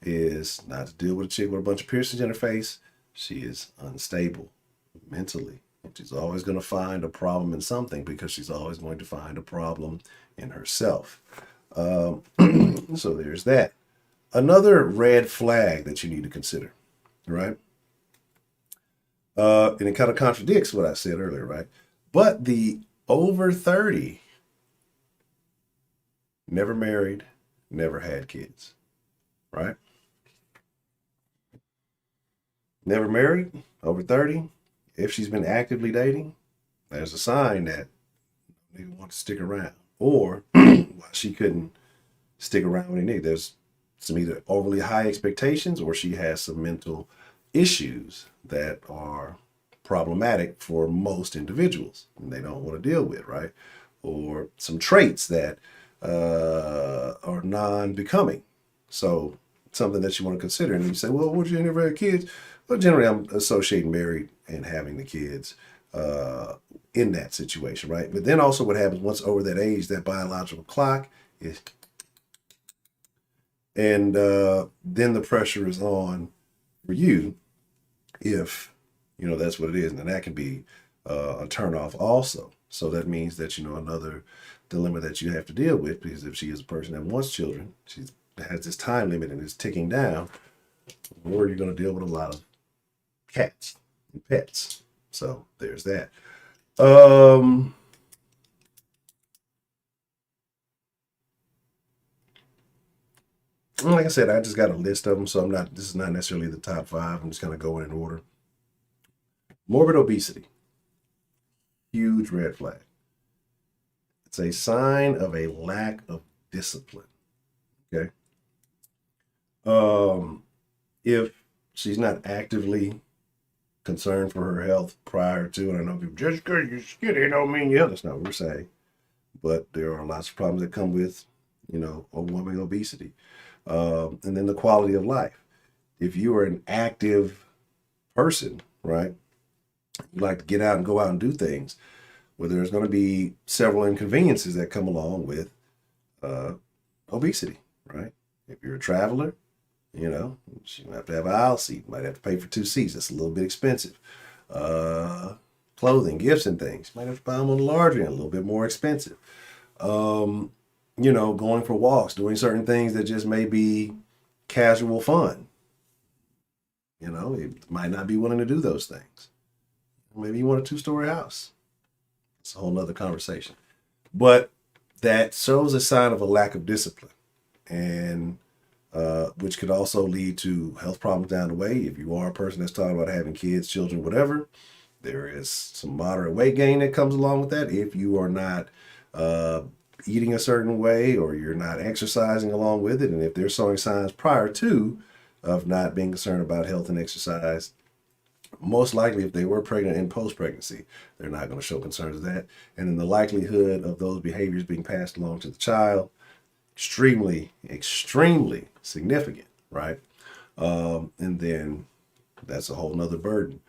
[SPEAKER 1] is not to deal with a chick with a bunch of piercings in her face. She is unstable mentally. She's always going to find a problem in something because she's always going to find a problem in herself. So there's that. Another red flag that you need to consider, right? And it kind of contradicts what I said earlier, right? But the over 30, never married, never had kids, right? Never married, over 30. If she's been actively dating, there's a sign that they want to stick around. Or she couldn't stick around with any nigga. There's some either overly high expectations or she has some mental issues that are problematic for most individuals and they don't want to deal with, right? Or some traits that are non-becoming. So something that you want to consider. And you say, well, would you never have kids? Well, generally I'm associating married and having the kids in that situation, right? But then also what happens once over that age, that biological clock is, and then the pressure is on for you if, you know, that's what it is. And that can be a turnoff also. So that means that, you know, another dilemma that you have to deal with, because if she is a person that wants children, she has this time limit and is ticking down, or you're going to deal with a lot of cats and pets. So there's that. Like I said, I just got a list of them, so this is not necessarily the top 5. I'm just going to go in order. Morbid obesity. Huge red flag. It's a sign of a lack of discipline. Okay. If she's not actively concerned for her health prior to, and I know people, just because you're skinny don't mean you're healthy. That's not what we're saying. But there are lots of problems that come with, you know, overwhelming obesity. And then the quality of life. If you are an active person, right, you like to get out and go out and do things, where there's going to be several inconveniences that come along with obesity, right? If you're a traveler, you know, you have to have an aisle seat. You might have to pay for 2 seats. That's a little bit expensive. Clothing, gifts, and things. You might have to buy them on the larger end, a little bit more expensive. You know, going for walks, doing certain things that just may be casual fun. You know, you might not be willing to do those things. Maybe you want a 2-story house. It's a whole nother conversation. But that shows a sign of a lack of discipline, and which could also lead to health problems down the way. If you are a person that's talking about having kids, children, whatever, there is some moderate weight gain that comes along with that. If you are not eating a certain way, or you're not exercising along with it, and if they're showing signs prior to of not being concerned about health and exercise, most likely if they were pregnant and post-pregnancy, they're not going to show concerns of that. And then the likelihood of those behaviors being passed along to the child, extremely significant, right? And then that's a whole nother burden.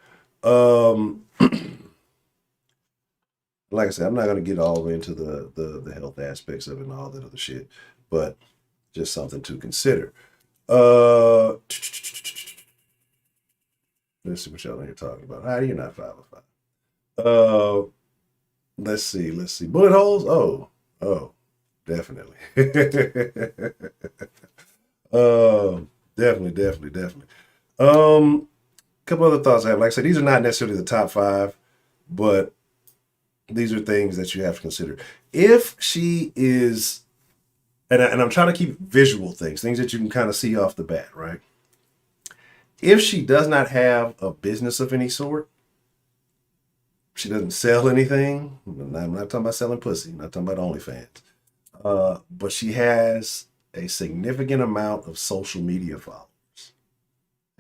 [SPEAKER 1] Like I said, I'm not going to get all the way into the health aspects of it and all that other shit, but just something to consider. Let's see what y'all are here talking about. How do you not 505? Let's see. Bullet holes? Oh, definitely. Definitely. Couple other thoughts I have. Like I said, these are not necessarily the top 5, but these are things that you have to consider. If she is, and I'm trying to keep visual things that you can kind of see off the bat, right? If she does not have a business of any sort, she doesn't sell anything. I'm not talking about selling pussy. I'm not talking about OnlyFans. But she has a significant amount of social media followers.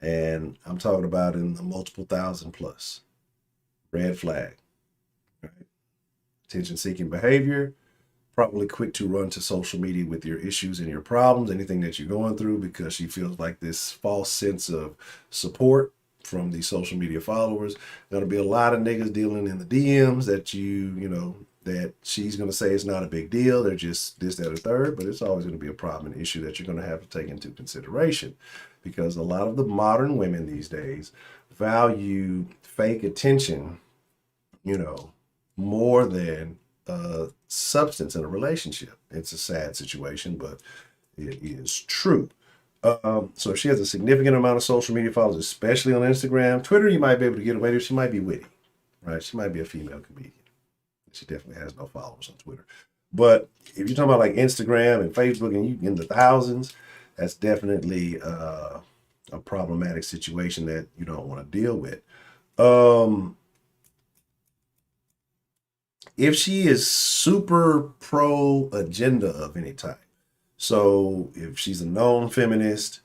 [SPEAKER 1] And I'm talking about in the multiple thousand plus. Red flag. Right? Attention-seeking behavior. Probably quick to run to social media with your issues and your problems, anything that you're going through, because she feels like this false sense of support from these social media followers. Going to be a lot of niggas dealing in the DMs that that she's going to say it's not a big deal. They're just this, that, or third, but it's always going to be a problem and issue that you're going to have to take into consideration, because a lot of the modern women these days value fake attention, more than substance in a relationship. It's a sad situation, but it is true. So if she has a significant amount of social media followers, especially on Instagram, Twitter, you might be able to get away with it. She might be witty, right? She might be a female comedian. She definitely has no followers on Twitter. But if you're talking about like Instagram and Facebook and you in the thousands, that's definitely a problematic situation that you don't want to deal with. If she is super pro agenda of any type, so if she's a known feminist,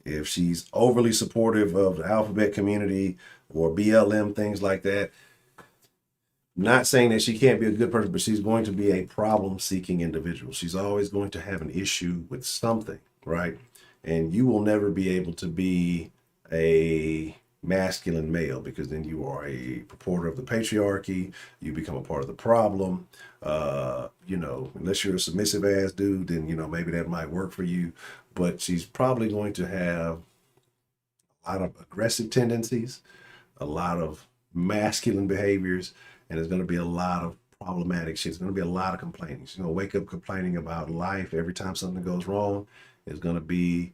[SPEAKER 1] if she's overly supportive of the alphabet community or BLM, things like that, not saying that she can't be a good person, but she's going to be a problem-seeking individual. She's always going to have an issue with something, right? And you will never be able to be a masculine male, because then you are a purporter of the patriarchy. You become a part of the problem. Unless you're a submissive ass dude, then maybe that might work for you. But she's probably going to have a lot of aggressive tendencies, a lot of masculine behaviors, and there's going to be a lot of problematic shit. There's going to be a lot of complaining. She's going to wake up complaining about life every time something goes wrong. It's going to be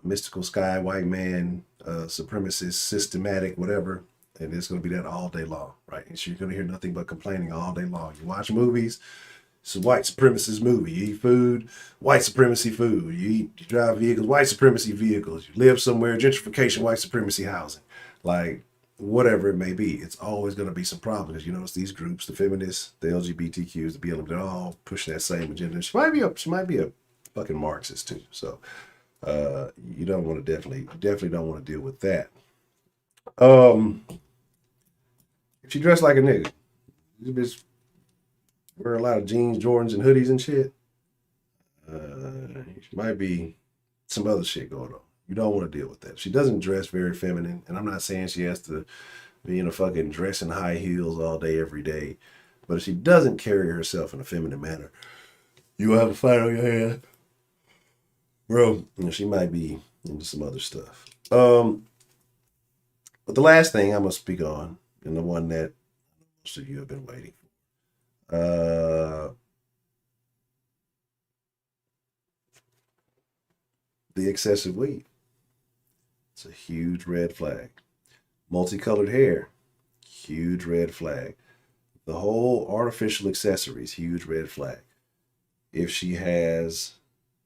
[SPEAKER 1] mystical sky, white man, supremacist, systematic, whatever. And it's going to be that all day long, right? And so you're going to hear nothing but complaining all day long. You watch movies, it's a white supremacist movie. You eat food, white supremacy food. You drive vehicles, white supremacy vehicles. You live somewhere, gentrification, white supremacy housing. Like, whatever it may be, it's always going to be some problem, because it's these groups, the feminists, the LGBTQs, the BLM, they're all pushing that same agenda. She might be a fucking Marxist too. So you don't want to definitely don't want to deal with that. If she dressed like a nigga, this bitch wear a lot of jeans, Jordans, and hoodies and shit, she might be some other shit going on. You don't want to deal with that. She doesn't dress very feminine, and I'm not saying she has to be in a fucking dress in high heels all day, every day. But if she doesn't carry herself in a feminine manner, you will have a fight on your hands. Bro, she might be into some other stuff. But the last thing I'm going to speak on, and the one that most of you have been waiting for, the excessive weave. It's a huge red flag. Multicolored hair, huge red flag. The whole artificial accessories, huge red flag. If she has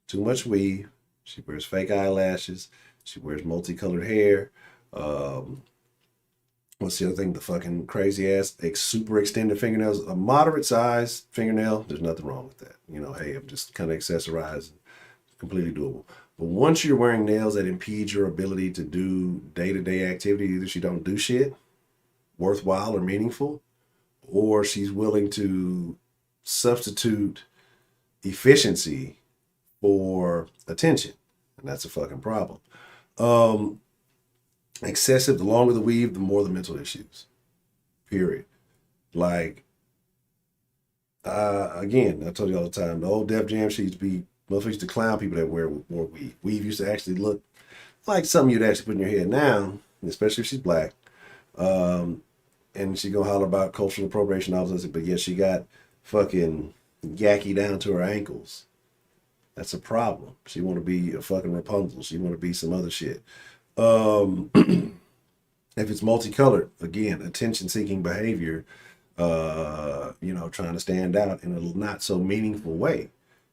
[SPEAKER 1] too much weave, she wears fake eyelashes, she wears multicolored hair. What's the other thing? The fucking crazy ass, super extended fingernails. A moderate size fingernail, there's nothing wrong with that. You know, hey, I'm just kind of accessorizing. Completely doable. But once you're wearing nails that impede your ability to do day-to-day activity, either she don't do shit worthwhile or meaningful, or she's willing to substitute efficiency for attention. And that's a fucking problem. Excessive, the longer the weave, the more the mental issues. Period. Like, again, I told you all the time, the old Def Jam sheets be, motherfuckers used to clown people that wear more weave. Weave used to actually look like something you'd actually put in your head now, especially if she's black. And she gonna holler about cultural appropriation, all this, but yet she got fucking yaki down to her ankles. That's a problem. She want to be a fucking Rapunzel. She want to be some other shit. If it's multicolored, again, attention-seeking behavior, trying to stand out in a not so meaningful way.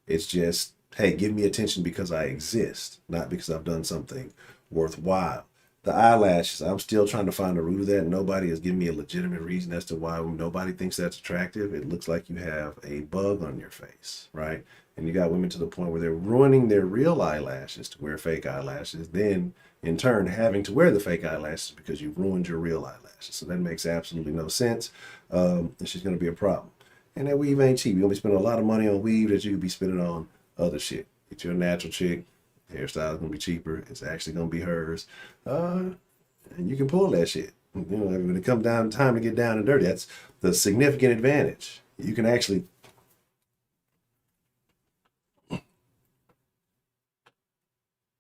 [SPEAKER 1] It's just, hey, give me attention because I exist, not because I've done something worthwhile. The eyelashes, I'm still trying to find the root of that. Nobody has given me a legitimate reason as to why nobody thinks that's attractive. It looks like you have a bug on your face, right? And you got women to the point where they're ruining their real eyelashes to wear fake eyelashes, then in turn having to wear the fake eyelashes because you've ruined your real eyelashes. So that makes absolutely no sense. And she's going to be a problem. And that weave ain't cheap. You're going to be spending a lot of money on weave that you could be spending on other shit. Get you a natural chick. Hairstyle is going to be cheaper. It's actually going to be hers. And you can pull that shit. You know, when it comes down time to get down and dirty, that's the significant advantage. You can actually...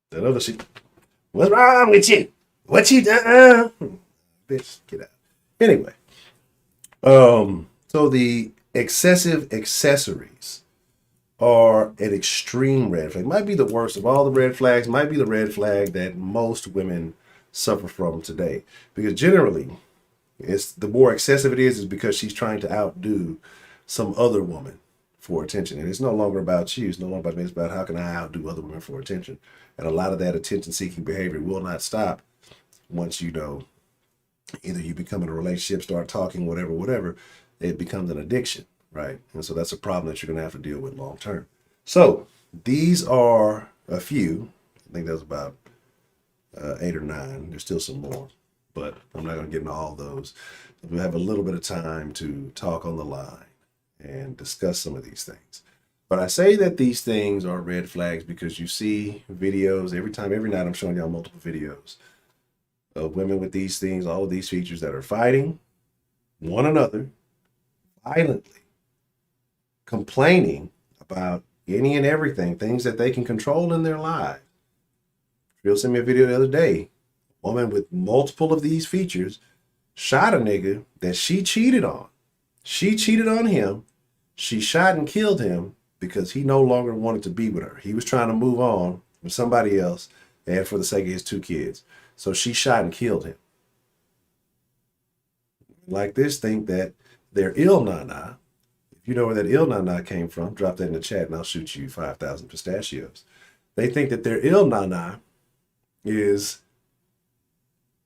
[SPEAKER 1] That other shit. What's wrong with you? What you done? Bitch, get out. Anyway. So the excessive accessories are an extreme red flag. Might be the worst of all the red flags. Might be the red flag that most women suffer from today. Because generally, it's the more excessive it is because she's trying to outdo some other woman for attention. And it's no longer about you. It's no longer about me. It's about how can I outdo other women for attention. And a lot of that attention-seeking behavior will not stop once you know either you become in a relationship, start talking, whatever, it becomes an addiction, right? And so that's a problem that you're going to have to deal with long term. So these are a few. I think that's about 8 or 9. There's still some more, but I'm not going to get into all those. We have a little bit of time to talk on the line and discuss some of these things. But I say that these things are red flags because you see videos every night I'm showing y'all multiple videos of women with these things, all of these features that are fighting one another violently, complaining about any and everything, things that they can control in their lives. Phil sent me a video the other day. A woman with multiple of these features shot a nigga that she cheated on. She cheated on him. She shot and killed him because he no longer wanted to be with her. He was trying to move on with somebody else and for the sake of his 2 kids. So she shot and killed him. Like this, think that they're ill nana. If you know where that ill nana came from, drop that in the chat and I'll shoot you 5,000 pistachios. They think that their ill nana is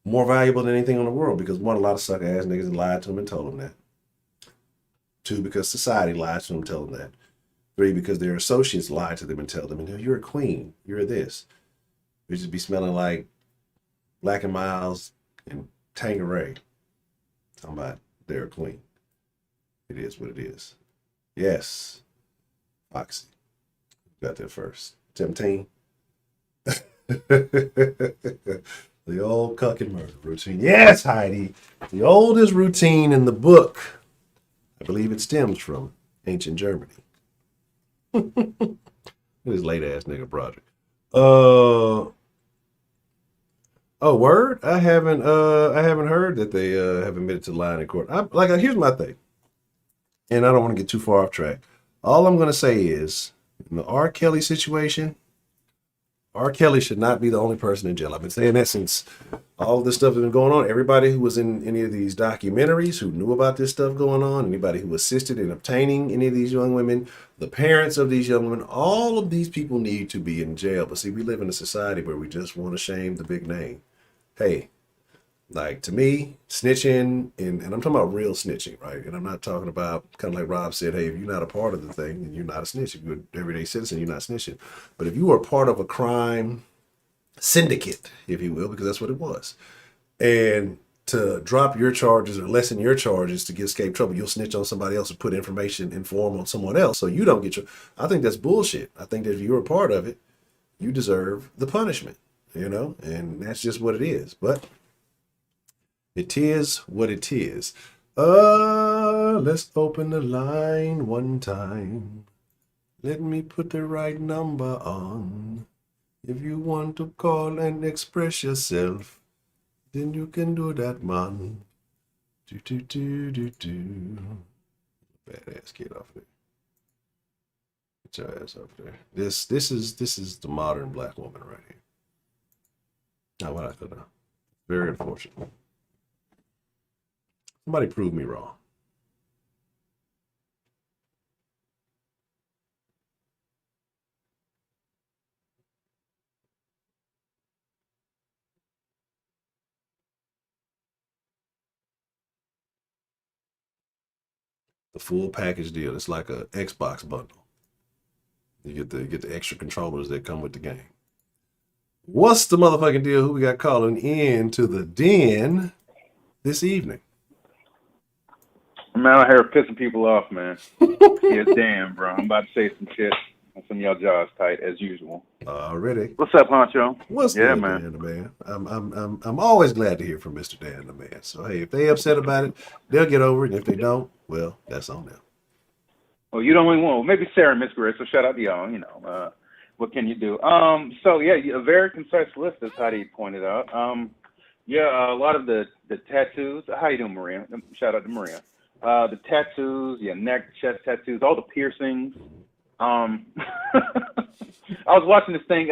[SPEAKER 1] more valuable than anything in the world because 1, a lot of sucker ass niggas lied to them and told them that. 2, because society lies to them and tell them that. 3, because their associates lie to them and tell them, and you're a queen, you're this. We just be smelling like Black and Miles and Tanqueray. Talking about they're a queen. It is what it is. Yes. Foxy. Got there first. 17. The old cuck and murder routine. Yes, Heidi. The oldest routine in the book I believe it stems from ancient Germany. This late ass nigga project. Oh, word? I haven't heard that they have admitted to lying in court. Here's my thing, and I don't want to get too far off track. All I'm gonna say is, in the R. Kelly situation, R. Kelly should not be the only person in jail. I've been saying that since all this stuff has been going on. Everybody who was in any of these documentaries, who knew about this stuff going on, anybody who assisted in obtaining any of these young women, the parents of these young women, all of these people need to be in jail. But see, we live in a society where we just want to shame the big name. Hey, like, to me, snitching, and I'm talking about real snitching, right? And I'm not talking about, kind of like Rob said, hey, if you're not a part of the thing, then you're not a snitch. If you're an everyday citizen, you're not snitching. But if you are part of a crime syndicate, if you will, because that's what it was, and to drop your charges or lessen your charges to get escape trouble, you'll snitch on somebody else or put information, inform on someone else so you don't get your... I think that's bullshit. I think that if you're a part of it, you deserve the punishment, and that's just what it is. But it is what it is. Let's open the line one time. Let me put the right number on. If you want to call and express yourself, then you can do that, man. Do. Badass kid off there. Get your ass up there. This is the modern black woman right here. Not what I thought. Now. Very unfortunate. Somebody prove me wrong. The full package deal. It's like a Xbox bundle. You get the extra controllers that come with the game. What's the motherfucking deal? Who we got calling in to the den this evening?
[SPEAKER 12] Man, I'm out here pissing people off, man. Yeah, damn, bro. I'm about to say some shit, and some of y'all jaws tight as usual.
[SPEAKER 1] Already.
[SPEAKER 12] What's up, Honcho?
[SPEAKER 1] What's good, man? Dan the man. I'm always glad to hear from Mr. Dan the man. So hey, if they upset about it, they'll get over it. And if they don't, well, that's on them.
[SPEAKER 12] Well, you don't even want. Maybe Sarah and Miss Grace. So shout out to y'all. What can you do? So yeah, a very concise list, as Heidi pointed out. A lot of the tattoos. How you doing, Maria? Shout out to Maria. The tattoos, neck, chest tattoos, all the piercings. I was watching this thing.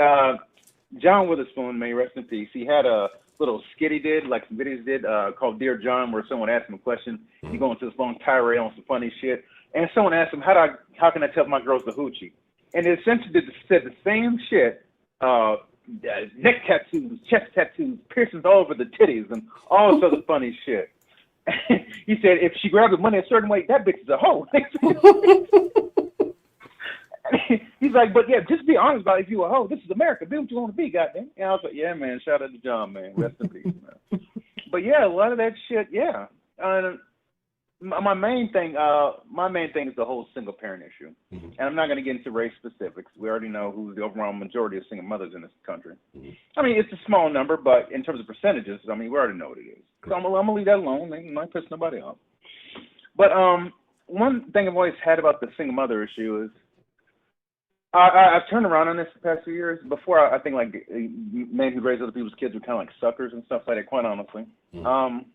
[SPEAKER 12] John Witherspoon, may rest in peace. He had a little skit he did, like some videos did, called Dear John, where someone asked him a question. He go into this long tirade on some funny shit, and someone asked him, "How can I tell my girl's the hoochie?" And it essentially said the same shit. Neck tattoos, chest tattoos, piercings all over the titties, and all this other funny shit. He said, if she grabs the money a certain way, that bitch is a hoe. He's like, but yeah, just be honest about it. If you a hoe, this is America. Be what you want to be, goddamn. And I was like, yeah, man, shout out to John, man. Rest in peace, man. But yeah, a lot of that shit, yeah. My main thing is the whole single parent issue. Mm-hmm. And I'm not going to get into race specifics. We already know who the overall majority of single mothers in this country. Mm-hmm. I mean, it's a small number, but in terms of percentages, I mean, we already know what it is. So I'm going to leave that alone. I'm not piss nobody off. But one thing I've always had about the single mother issue is I've turned around on this the past few years. Before, I think like men who raise other people's kids were kind of like suckers and stuff like that, quite honestly. Mm-hmm.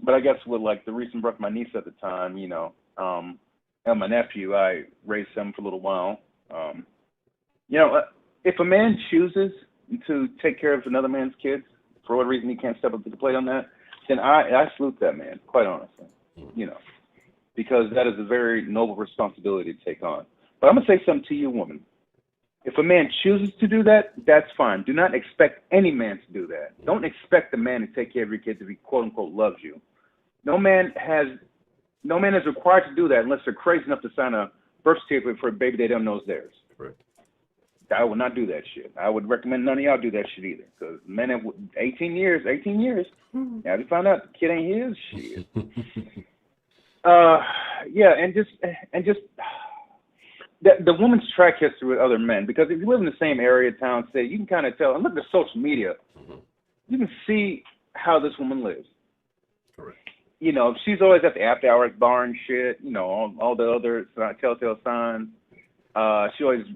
[SPEAKER 12] But I guess with like the recent birth of my niece at the time, and my nephew, I raised them for a little while. If a man chooses to take care of another man's kids, for what reason he can't step up to the plate on that, then I salute that man, quite honestly, because that is a very noble responsibility to take on. But I'm going to say something to you, woman. If a man chooses to do that, that's fine. Do not expect any man to do that. Don't expect a man to take care of your kids if he quote unquote loves you. No man is required to do that unless they're crazy enough to sign a birth certificate for a baby they don't know is theirs.
[SPEAKER 1] Right.
[SPEAKER 12] I would not do that shit. I would recommend none of y'all do that shit either. Because men have 18 years. Now you find out the kid ain't his shit. And just the woman's track history with other men. Because if you live in the same area, town, state, you can kind of tell. And look at social media. Mm-hmm. You can see how this woman lives.
[SPEAKER 1] Correct.
[SPEAKER 12] you know, she's always at the after hours bar and shit. You know, all the other telltale signs. She always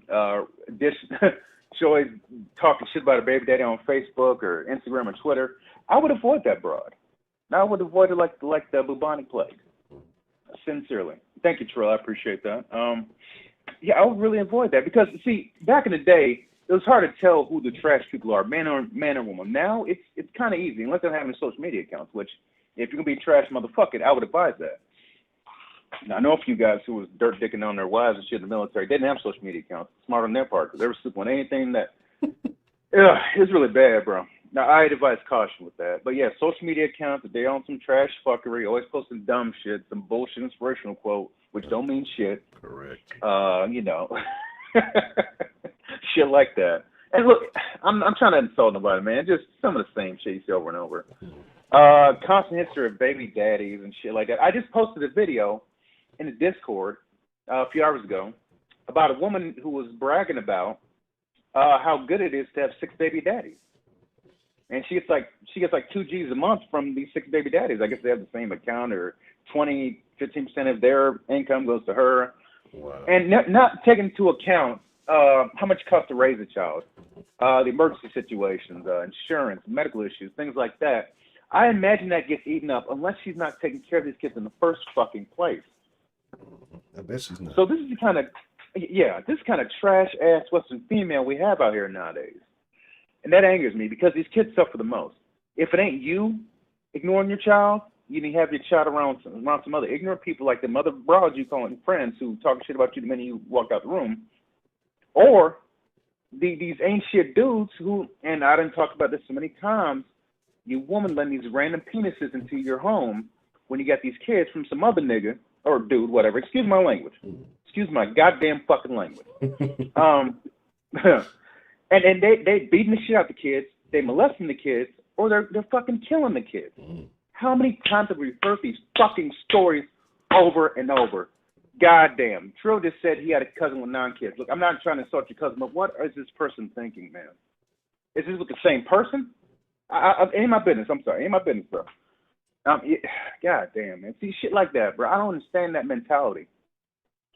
[SPEAKER 12] she always talking shit about her baby daddy on Facebook or Instagram or Twitter. I would avoid that broad. I would avoid it like the bubonic plague. Sincerely. Thank you, Terrell. I appreciate that. Yeah, I would really avoid that because, see, back in the day, it was hard to tell who the trash people are, man or woman. Now it's kind of easy, unless they're having social media accounts, which if you're going to be a trash motherfucker, I would advise that. Now, I know a few guys who was dirt dicking on their wives and shit in the military. They didn't have social media accounts. Smart on their part, because they were sleeping on anything that, it's really bad, bro. Now, I advise caution with that. But yeah, social media accounts, if they own some trash fuckery, always posting dumb shit, some bullshit inspirational quote, which don't mean shit.
[SPEAKER 1] Correct.
[SPEAKER 12] You know, shit like that. And look, I'm trying to insult nobody, man. Just some of the same shit you see over and over. Constant history of baby daddies and shit like that. I just posted a video in the Discord a few hours ago about a woman who was bragging about how good it is to have 6 baby daddies. And she gets like 2 G's a month from these 6 baby daddies. I guess they have the same account, or 15% of their income goes to her.
[SPEAKER 1] Wow.
[SPEAKER 12] And not taking into account how much it costs to raise a child, the emergency situations, insurance, medical issues, things like that. I imagine that gets eaten up unless she's not taking care of these kids in the first fucking place.
[SPEAKER 1] I bet she's not.
[SPEAKER 12] So this is the kind of trash ass Western female we have out here nowadays. And that angers me because these kids suffer the most. If it ain't you ignoring your child, you need to have your child around some other ignorant people like the mother broads you calling friends who talk shit about you the minute you walk out the room. Or these ain't shit dudes who, and I done talked about this so many times, you woman letting these random penises into your home when you got these kids from some other nigga or dude, whatever. Excuse my language. Excuse my goddamn fucking language. And they beating the shit out the kids, they molesting the kids, or they're fucking killing the kids. How many times have we heard these fucking stories over and over? Goddamn. Trill just said he had a cousin with 9 kids. Look, I'm not trying to insult your cousin, but what is this person thinking, man? Is this with the same person? Ain't my business. I'm sorry. Ain't my business, bro. God damn, man. See, shit like that, bro. I don't understand that mentality.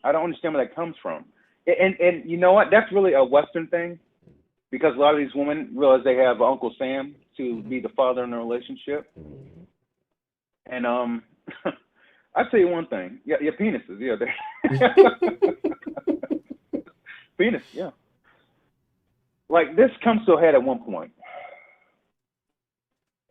[SPEAKER 12] I don't understand where that comes from. And you know what? That's really a Western thing. Because a lot of these women realize they have Uncle Sam to be the father in the relationship. And I'll tell you one thing. Yeah, your penises, yeah. Penis, yeah. Like, this comes to a head at one point.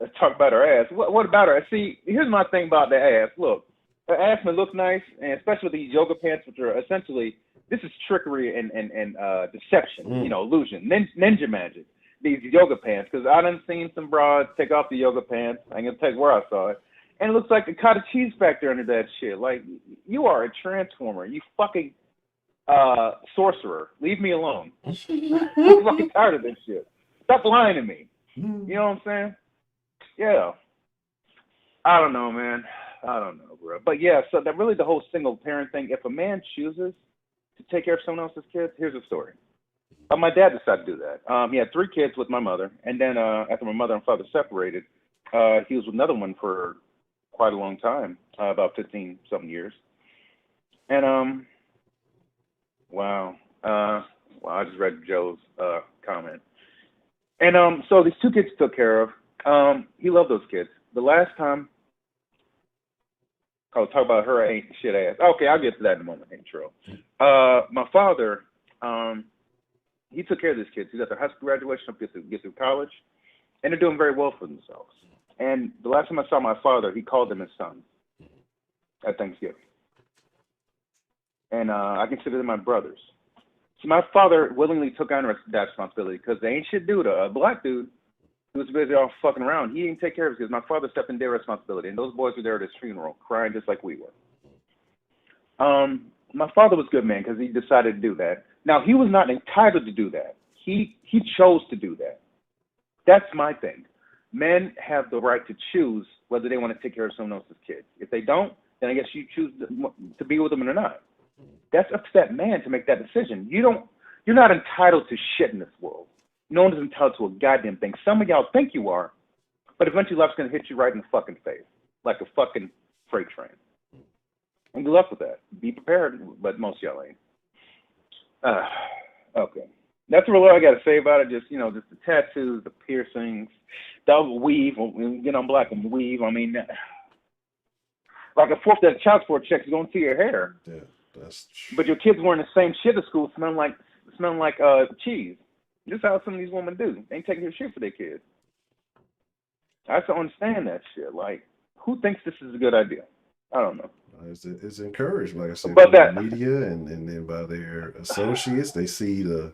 [SPEAKER 12] Let's talk about her ass. What about her? See, here's my thing about the ass. Look, her ass may look nice, and especially with these yoga pants, which are essentially, this is trickery and deception, you know, illusion, ninja magic, these yoga pants. Because I done seen some broads take off the yoga pants. I ain't going to tell you where I saw it. And it looks like a cottage cheese factor under that shit. Like, you are a transformer. You fucking sorcerer. Leave me alone. I'm fucking tired of this shit. Stop lying to me. You know what I'm saying? Yeah. I don't know, man. I don't know, bro. But yeah, so that really the whole single parent thing, if a man chooses to take care of someone else's kids, here's the story. My dad decided to do that. He had 3 kids with my mother, and then after my mother and father separated, he was with another one for quite a long time, about 15-something years. And wow, I just read Joe's comment. And so these 2 kids he took care of. He loved those kids. The last time, I'll talk about her ain't shit ass. Okay, I'll get to that in a moment. Ain't true. My father, he took care of these kids. He's at their high school graduation, get through college, and they're doing very well for themselves. And the last time I saw my father, he called them his son at Thanksgiving. And I consider them my brothers. So my father willingly took on that responsibility because they ain't shit dude, a black dude who was busy off fucking around. He didn't take care of his kids. My father stepped in their responsibility, and those boys were there at his funeral, crying just like we were. My father was a good man because he decided to do that. Now, he was not entitled to do that. He chose to do that. That's my thing. Men have the right to choose whether they want to take care of someone else's kids. If they don't, then I guess you choose to be with them or not. That's up to that man to make that decision. You're not entitled to shit in this world. No one is entitled to a goddamn thing. Some of y'all think you are, but eventually life's going to hit you right in the fucking face. Like a fucking freight train. And good luck with that. Be prepared, but most y'all ain't. Okay. That's really all I got to say about it. Just, just the tattoos, the piercings, the weave. I'm black and weave. I mean, like a fourth of that child support check is going to your hair.
[SPEAKER 1] Yeah, that's.
[SPEAKER 12] But your kids wearing the same shit at school, smelling like cheese. This is how some of these women do. They ain't taking their shit for their kids. I just don't understand that shit. Like, who thinks this is a good idea? I don't know.
[SPEAKER 1] It's encouraged, like I said,
[SPEAKER 12] But
[SPEAKER 1] by the media and then by their associates. They see the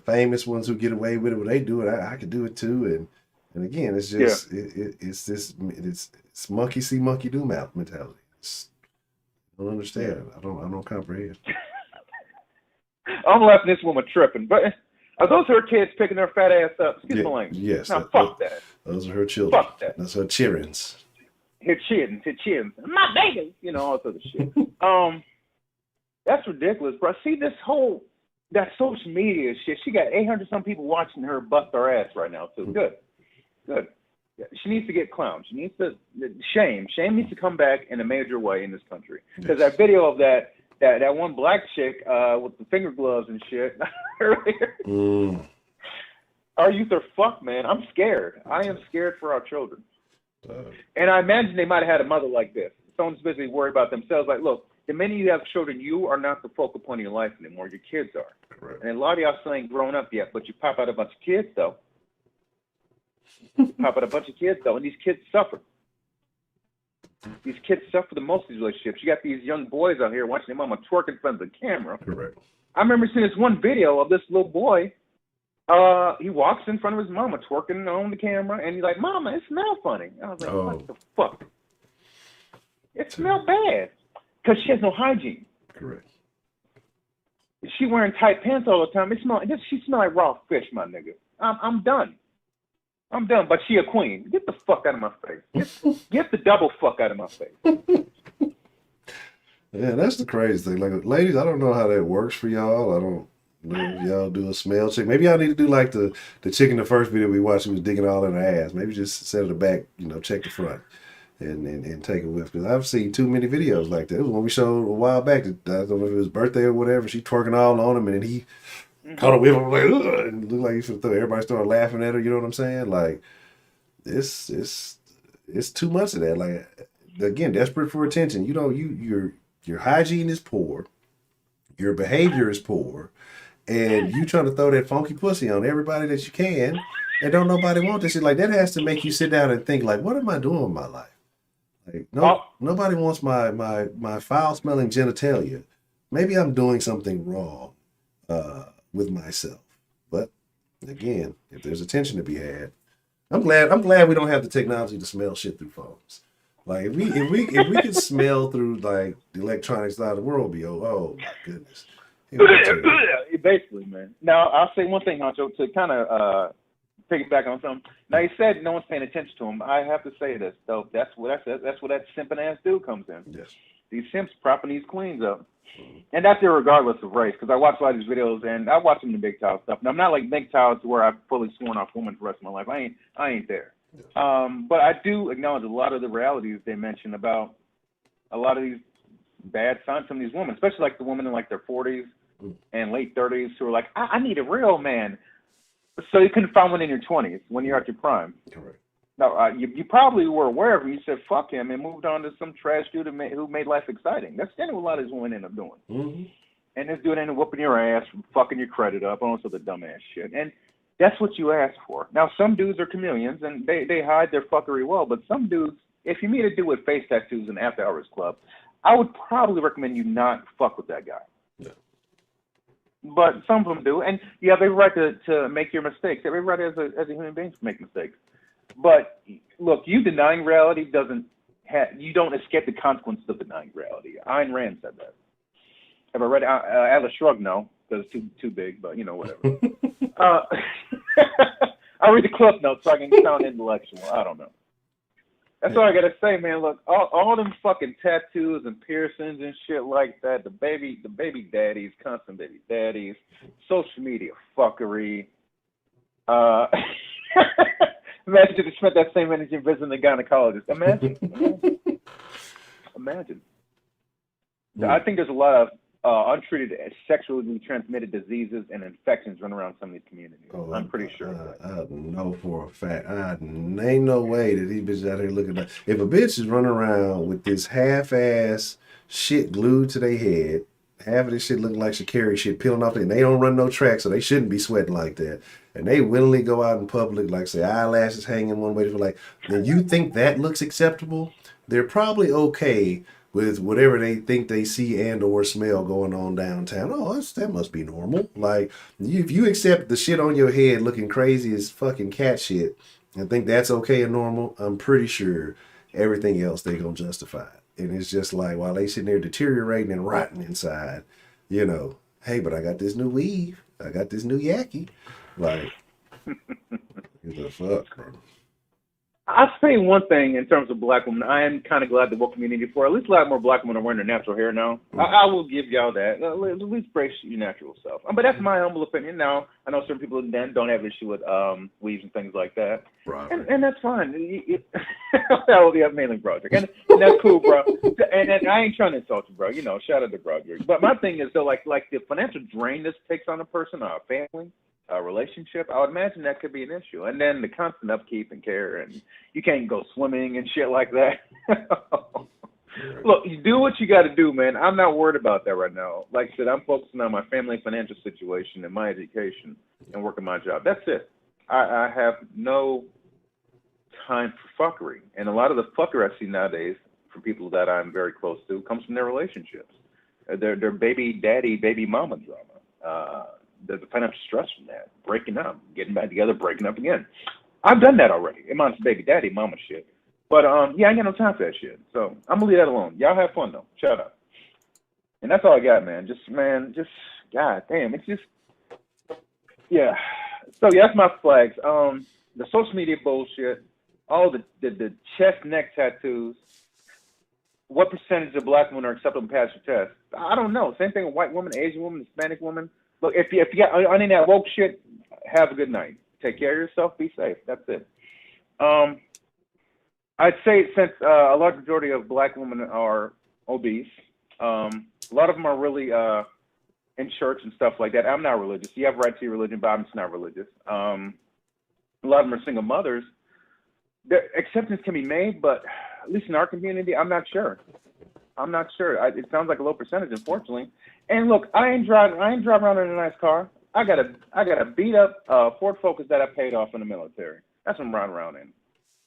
[SPEAKER 1] famous ones who get away with it when they do it. I could do it too. And again, it's just it's monkey see, monkey do mentality. I don't understand. I don't comprehend.
[SPEAKER 12] I'm laughing this woman tripping. But are those her kids picking their fat ass up? Excuse my language.
[SPEAKER 1] Yes.
[SPEAKER 12] Now, fuck that.
[SPEAKER 1] Those are her children.
[SPEAKER 12] Fuck that.
[SPEAKER 1] That's her childrens.
[SPEAKER 12] Her chins. My baby. All sort of shit. That's ridiculous, bro. See that social media shit. She got 800 some people watching her bust her ass right now too. Good. Yeah, she needs to get clowned. She needs to shame needs to come back in a major way in this country. Because that video of that one black chick with the finger gloves and shit earlier. Our youth are fucked, man. I'm scared. I am scared for our children. And I imagine they might have had a mother like this. Someone's busy worried about themselves. Like, look, the minute you have children, you are not the focal point of your life anymore. Your kids are.
[SPEAKER 1] Correct.
[SPEAKER 12] And a lot of y'all still ain't grown up yet, but you pop out a bunch of kids, though. And these kids suffer. These kids suffer the most of these relationships. You got these young boys out here watching their mama twerk in front of the camera.
[SPEAKER 1] Correct.
[SPEAKER 12] I remember seeing this one video of this little boy. He walks in front of his mama twerking on the camera, and he's like, "Mama, it smells funny." I was like, "What the fuck? It smells bad," because she has no hygiene.
[SPEAKER 1] Correct.
[SPEAKER 12] She wearing tight pants all the time. She smell like raw fish, my nigga. I'm done. But she a queen. Get the fuck out of my face. Get the double fuck out of my face.
[SPEAKER 1] Yeah, that's the crazy thing. Like, ladies, I don't know how that works for y'all. I don't know if y'all do a smell check. Maybe y'all need to do like the chick in the first video we watched who was digging all in her ass. Maybe just set it back, check the front and take a whiff. Because I've seen too many videos like that. It was one we showed a while back. I don't know if it was birthday or whatever. She twerking all on him, and then he caught a whiff and was like, ugh, and it looked like he should throw. Everybody started laughing at her. You know what I'm saying? Like, it's too much of that. Like, again, desperate for attention. Your hygiene is poor, your behavior is poor, and you trying to throw that funky pussy on everybody that you can, and don't nobody want this shit. Like, that has to make you sit down and think, like, what am I doing with my life? Like, nobody wants my foul smelling genitalia. Maybe I'm doing something wrong with myself. But again, if there's attention to be had, I'm glad we don't have the technology to smell shit through phones. Like, if we could smell through like the electronics side of the world, be oh my goodness.
[SPEAKER 12] Basically, man. Now I'll say one thing, Honcho, to kind of piggyback on something. Now you said no one's paying attention to him. I have to say this though. That's where that simping ass dude comes in.
[SPEAKER 1] Yes.
[SPEAKER 12] These simps propping these queens up, and that's irregardless of race. Because I watch a lot of these videos, and I watch them in the big towel stuff. And I'm not like big towels to where I've fully sworn off women for the rest of my life. I ain't there. But I do acknowledge a lot of the realities they mention about a lot of these bad signs from these women, especially like the women in like their 40s and late 30s who are like, I need a real man. So you couldn't find one in your 20s when you're at your prime.
[SPEAKER 1] Correct.
[SPEAKER 12] No, you probably were aware of him. You said, fuck him, and moved on to some trash dude who made life exciting. That's kind of what a lot of these women end up doing.
[SPEAKER 1] Mm-hmm.
[SPEAKER 12] And this dude ended up whooping your ass, fucking your credit up, and all sorts of dumbass shit. And that's what you asked for. Now, some dudes are chameleons, and they hide their fuckery well, but some dudes, if you meet a dude with face tattoos in an after-hours club, I would probably recommend you not fuck with that guy.
[SPEAKER 1] Yeah.
[SPEAKER 12] But some of them do, and you have every right to make your mistakes. Every right as a human being to make mistakes. But look, you denying reality you don't escape the consequences of denying reality. Ayn Rand said that. Have I read Atlas Shrugged? No, because it's too big, but whatever. I read the clip notes so I can sound intellectual. I don't know. That's all I gotta say, man. Look, all them fucking tattoos and piercings and shit like that. The baby daddies, constant baby daddies, social media fuckery. Imagine if you spent that same energy visiting a gynecologist. Imagine. Imagine. I think there's a lot of untreated sexually transmitted diseases and infections running around some of these communities.
[SPEAKER 1] Oh,
[SPEAKER 12] I'm pretty sure.
[SPEAKER 1] I know for a fact. Ain't no way that these bitches out here looking like. If a bitch is running around with this half-ass shit glued to their head, half of this shit looking like Shakari shit peeling off, and they don't run no track, so they shouldn't be sweating like that. And they willingly go out in public, like say eyelashes hanging one way, for like, and you think that looks acceptable? They're probably okay with whatever they think they see and or smell going on downtown. Oh, that must be normal. Like, if you accept the shit on your head looking crazy as fucking cat shit and think that's okay and normal, I'm pretty sure everything else they gonna justify it. And it's just like, while they sitting there deteriorating and rotting inside, you know, hey, but I got this new weave. I got this new yaki. Like, what the fuck, bro?
[SPEAKER 12] I'll say one thing in terms of black women. I am kind of glad the woke community for at least a lot more black women are wearing their natural hair now. I will give y'all that. At least embrace your natural self. But that's my humble opinion. Now, I know certain people then don't have issue with weaves and things like that.
[SPEAKER 1] Right.
[SPEAKER 12] And that's fine. That will be a mailing project. And that's cool, bro. And I ain't trying to insult you, bro. You know, shout out to Broderick. But my thing is, though, like the financial drain this takes on a person or a family, a relationship, I would imagine that could be an issue. And then the constant upkeep and care, and you can't go swimming and shit like that. Look, you do what you got to do, man. I'm not worried about that right now. Like I said, I'm focusing on my family financial situation and my education and working my job. That's it. I have no time for fuckery. And a lot of the fucker I see nowadays from people that I'm very close to comes from their relationships. Their baby daddy, baby mama drama. The financial stress from that, breaking up, getting back together, breaking up again. I've done that already. It might be baby daddy, mama shit. But yeah, I ain't got no time for that shit. So I'm gonna leave that alone. Y'all have fun though. Shut up. And that's all I got, man. Just god damn, it's just yeah. So yeah, that's my flags. The social media bullshit, all the chest neck tattoos. What percentage of black women are acceptable to pass your test? I don't know. Same thing with white women, Asian women, Hispanic women. Look, if you got any of that woke shit, have a good night. Take care of yourself. Be safe. That's it. I'd say since a large majority of black women are obese, a lot of them are really in church and stuff like that. I'm not religious. You have a right to your religion, but I'm just not religious. A lot of them are single mothers. Their acceptance can be made, but at least in our community, I'm not sure. It sounds like a low percentage, unfortunately. And look, I ain't driving around in a nice car. I got a beat up Ford Focus that I paid off in the military. That's what I'm riding around in.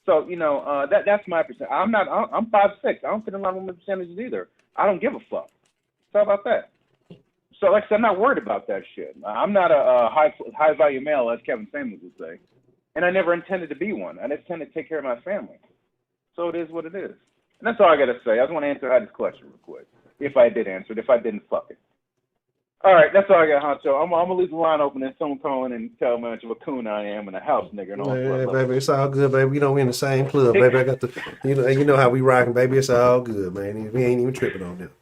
[SPEAKER 12] So you know that's my percent. I'm 5'6". I don't fit in a lot of women's percentages either. I don't give a fuck. So how about that? So like I said, I'm not worried about that shit. I'm not a high value male, as Kevin Samuels would say, and I never intended to be one. I just intended to take care of my family. So it is what it is. And that's all I got to say. I just want to answer this question real quick. If I did answer it. If I didn't, fuck it. All right, that's all I got, Honcho. I'm going to leave the line open and someone call in and tell me how much of a coon I am and a house nigga and all that.
[SPEAKER 1] Yeah, baby, it's all good, baby. We don't in the same club, baby. I got the, you know how we rocking, baby. It's all good, man. We ain't even tripping on them.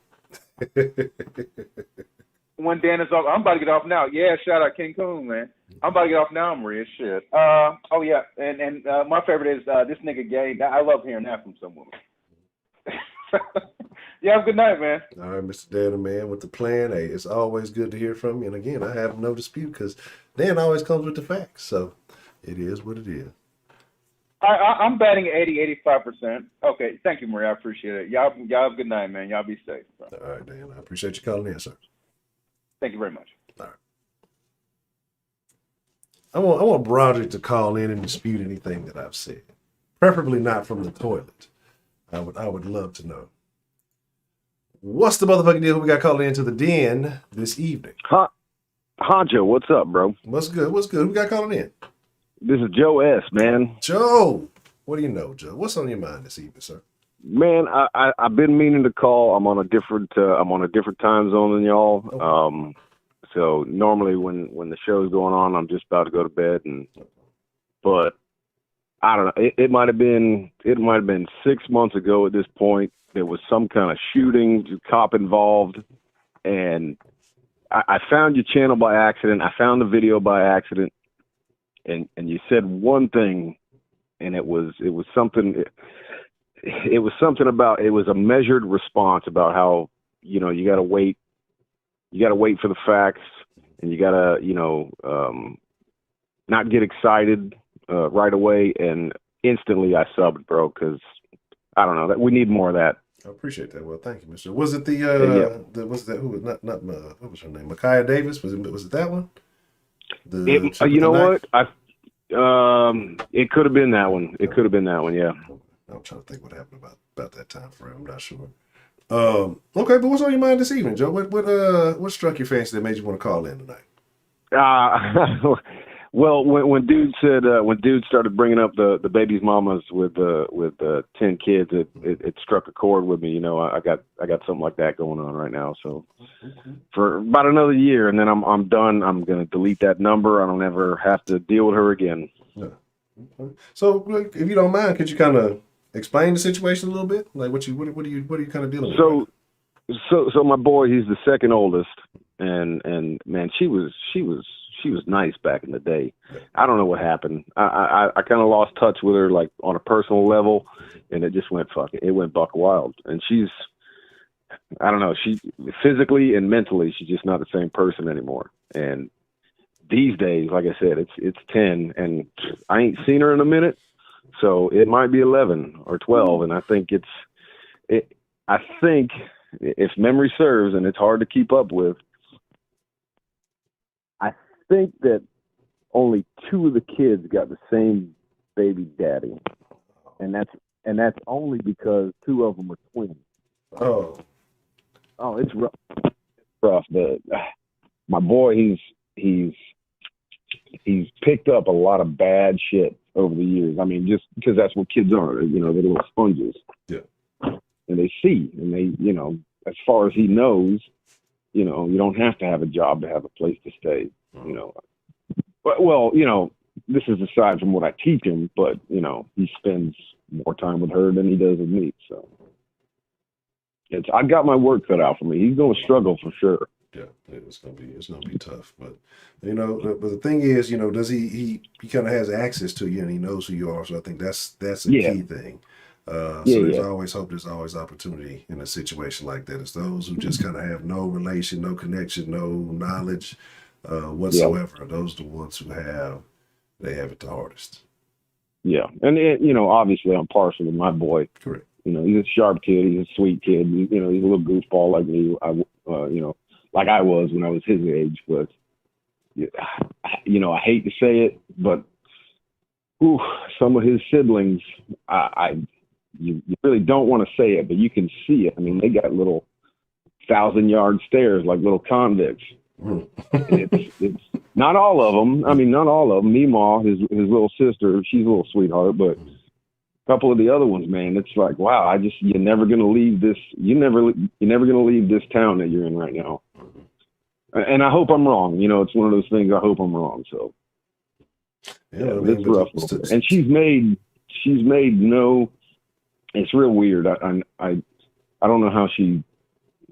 [SPEAKER 12] When Dan is off, I'm about to get off now. Yeah, shout out King Coon, man. I'm about to get off now, Maria. Shit. Oh, yeah. And my favorite is this nigga gay. I love hearing that from someone. Yeah, have a good night, man.
[SPEAKER 1] All right, Mr. Dan, man, with the plan. Hey, it's always good to hear from you. And again, I have no dispute because Dan always comes with the facts. So it is what it is.
[SPEAKER 12] I'm batting 85%. Okay, thank you, Maria. I appreciate it. Y'all have a good night, man. Y'all be safe. Bro.
[SPEAKER 1] All right, Dan. I appreciate you calling in, sir.
[SPEAKER 12] Thank you very much.
[SPEAKER 1] All right. I want Broderick to call in and dispute anything that I've said, preferably not from the toilet. I would love to know. What's the motherfucking deal? We got called into the den this evening.
[SPEAKER 13] Honcho, what's up, bro?
[SPEAKER 1] What's good? Who got calling in?
[SPEAKER 13] This is Joe S, man.
[SPEAKER 1] Joe, what do you know, Joe? What's on your mind this evening, sir?
[SPEAKER 13] Man, I've been meaning to call. I'm on a different time zone than y'all.
[SPEAKER 1] Okay.
[SPEAKER 13] So normally when the show's going on, I'm just about to go to bed, but I don't know. It might have been 6 months ago at this point. There was some kind of shooting, cop involved, and I found your channel by accident. I found the video by accident, and you said one thing, and it was something. it was something about, it was a measured response about how, you know, you got to wait for the facts, and you got to, you know, not get excited right away. And instantly I subbed, bro, because I don't know, that we need more of that.
[SPEAKER 1] I appreciate that. Well, thank you, Mister. Was it the was that who was not what was her name? Micaiah Davis? Was it that one?
[SPEAKER 13] You know what? It could have been that one. It could have been that one. Yeah.
[SPEAKER 1] I'm trying to think what happened about that time frame. I'm not sure. Okay, but what's on your mind this evening, Joe? What struck your fancy that made you want to call in tonight?
[SPEAKER 13] Well, when dude started bringing up the baby's mamas with 10 kids, it struck a chord with me. You know, I got something like that going on right now. So for about another year, and then I'm done. I'm gonna delete that number. I don't ever have to deal with her again.
[SPEAKER 1] Yeah. Okay. So, if you don't mind, could you kind of explain the situation a little bit? Like what are you kind of dealing with?
[SPEAKER 13] So my boy, he's the second oldest, and man, she was nice back in the day. I don't know what happened. I kind of lost touch with her, like on a personal level, and it just went buck wild. And she's, I don't know, she physically and mentally, she's just not the same person anymore. And these days, like I said, it's 10, and I ain't seen her in a minute, so it might be 11 or 12. And I think I think if memory serves, and it's hard to keep up with, I think that only 2 of the kids got the same baby daddy, and that's only because 2 of them are twins. Oh, it's rough. It's rough. My boy, he's picked up a lot of bad shit over the years. I mean, just because that's what kids are, you know, they're little sponges. Yeah. And they see, and they, you know, as far as he knows, you know, you don't have to have a job to have a place to stay, you know. But, well, you know, this is aside from what I teach him, but, you know, he spends more time with her than he does with me. So I got my work cut out for me. He's going to struggle for sure.
[SPEAKER 1] Yeah, it's gonna be tough. But you know, but the thing is, you know, does he kind of has access to you, and he knows who you are. So I think that's a key thing. So there's always hope, there's always opportunity in a situation like that. It's those who just kind of have no relation, no connection, no knowledge whatsoever. Those are the ones who have it the hardest.
[SPEAKER 13] Yeah, and you know, obviously I'm partial to my boy.
[SPEAKER 1] Correct.
[SPEAKER 13] You know, he's a sharp kid. He's a sweet kid. You know, he's a little goofball like me. You know, like I was when I was his age. But you know, I hate to say it, but some of his siblings, you really don't want to say it, but you can see it. I mean, they got little 1,000-yard stares like little convicts. It's not all of them. I mean, not all of them. Meemaw, his little sister, she's a little sweetheart, but a couple of the other ones, man, it's like, wow, you're never gonna leave this. You're never gonna leave this town that you're in right now. And I hope I'm wrong. You know, it's one of those things. I hope I'm wrong. So yeah, it's rough. And she's made no. It's real weird. I don't know how she,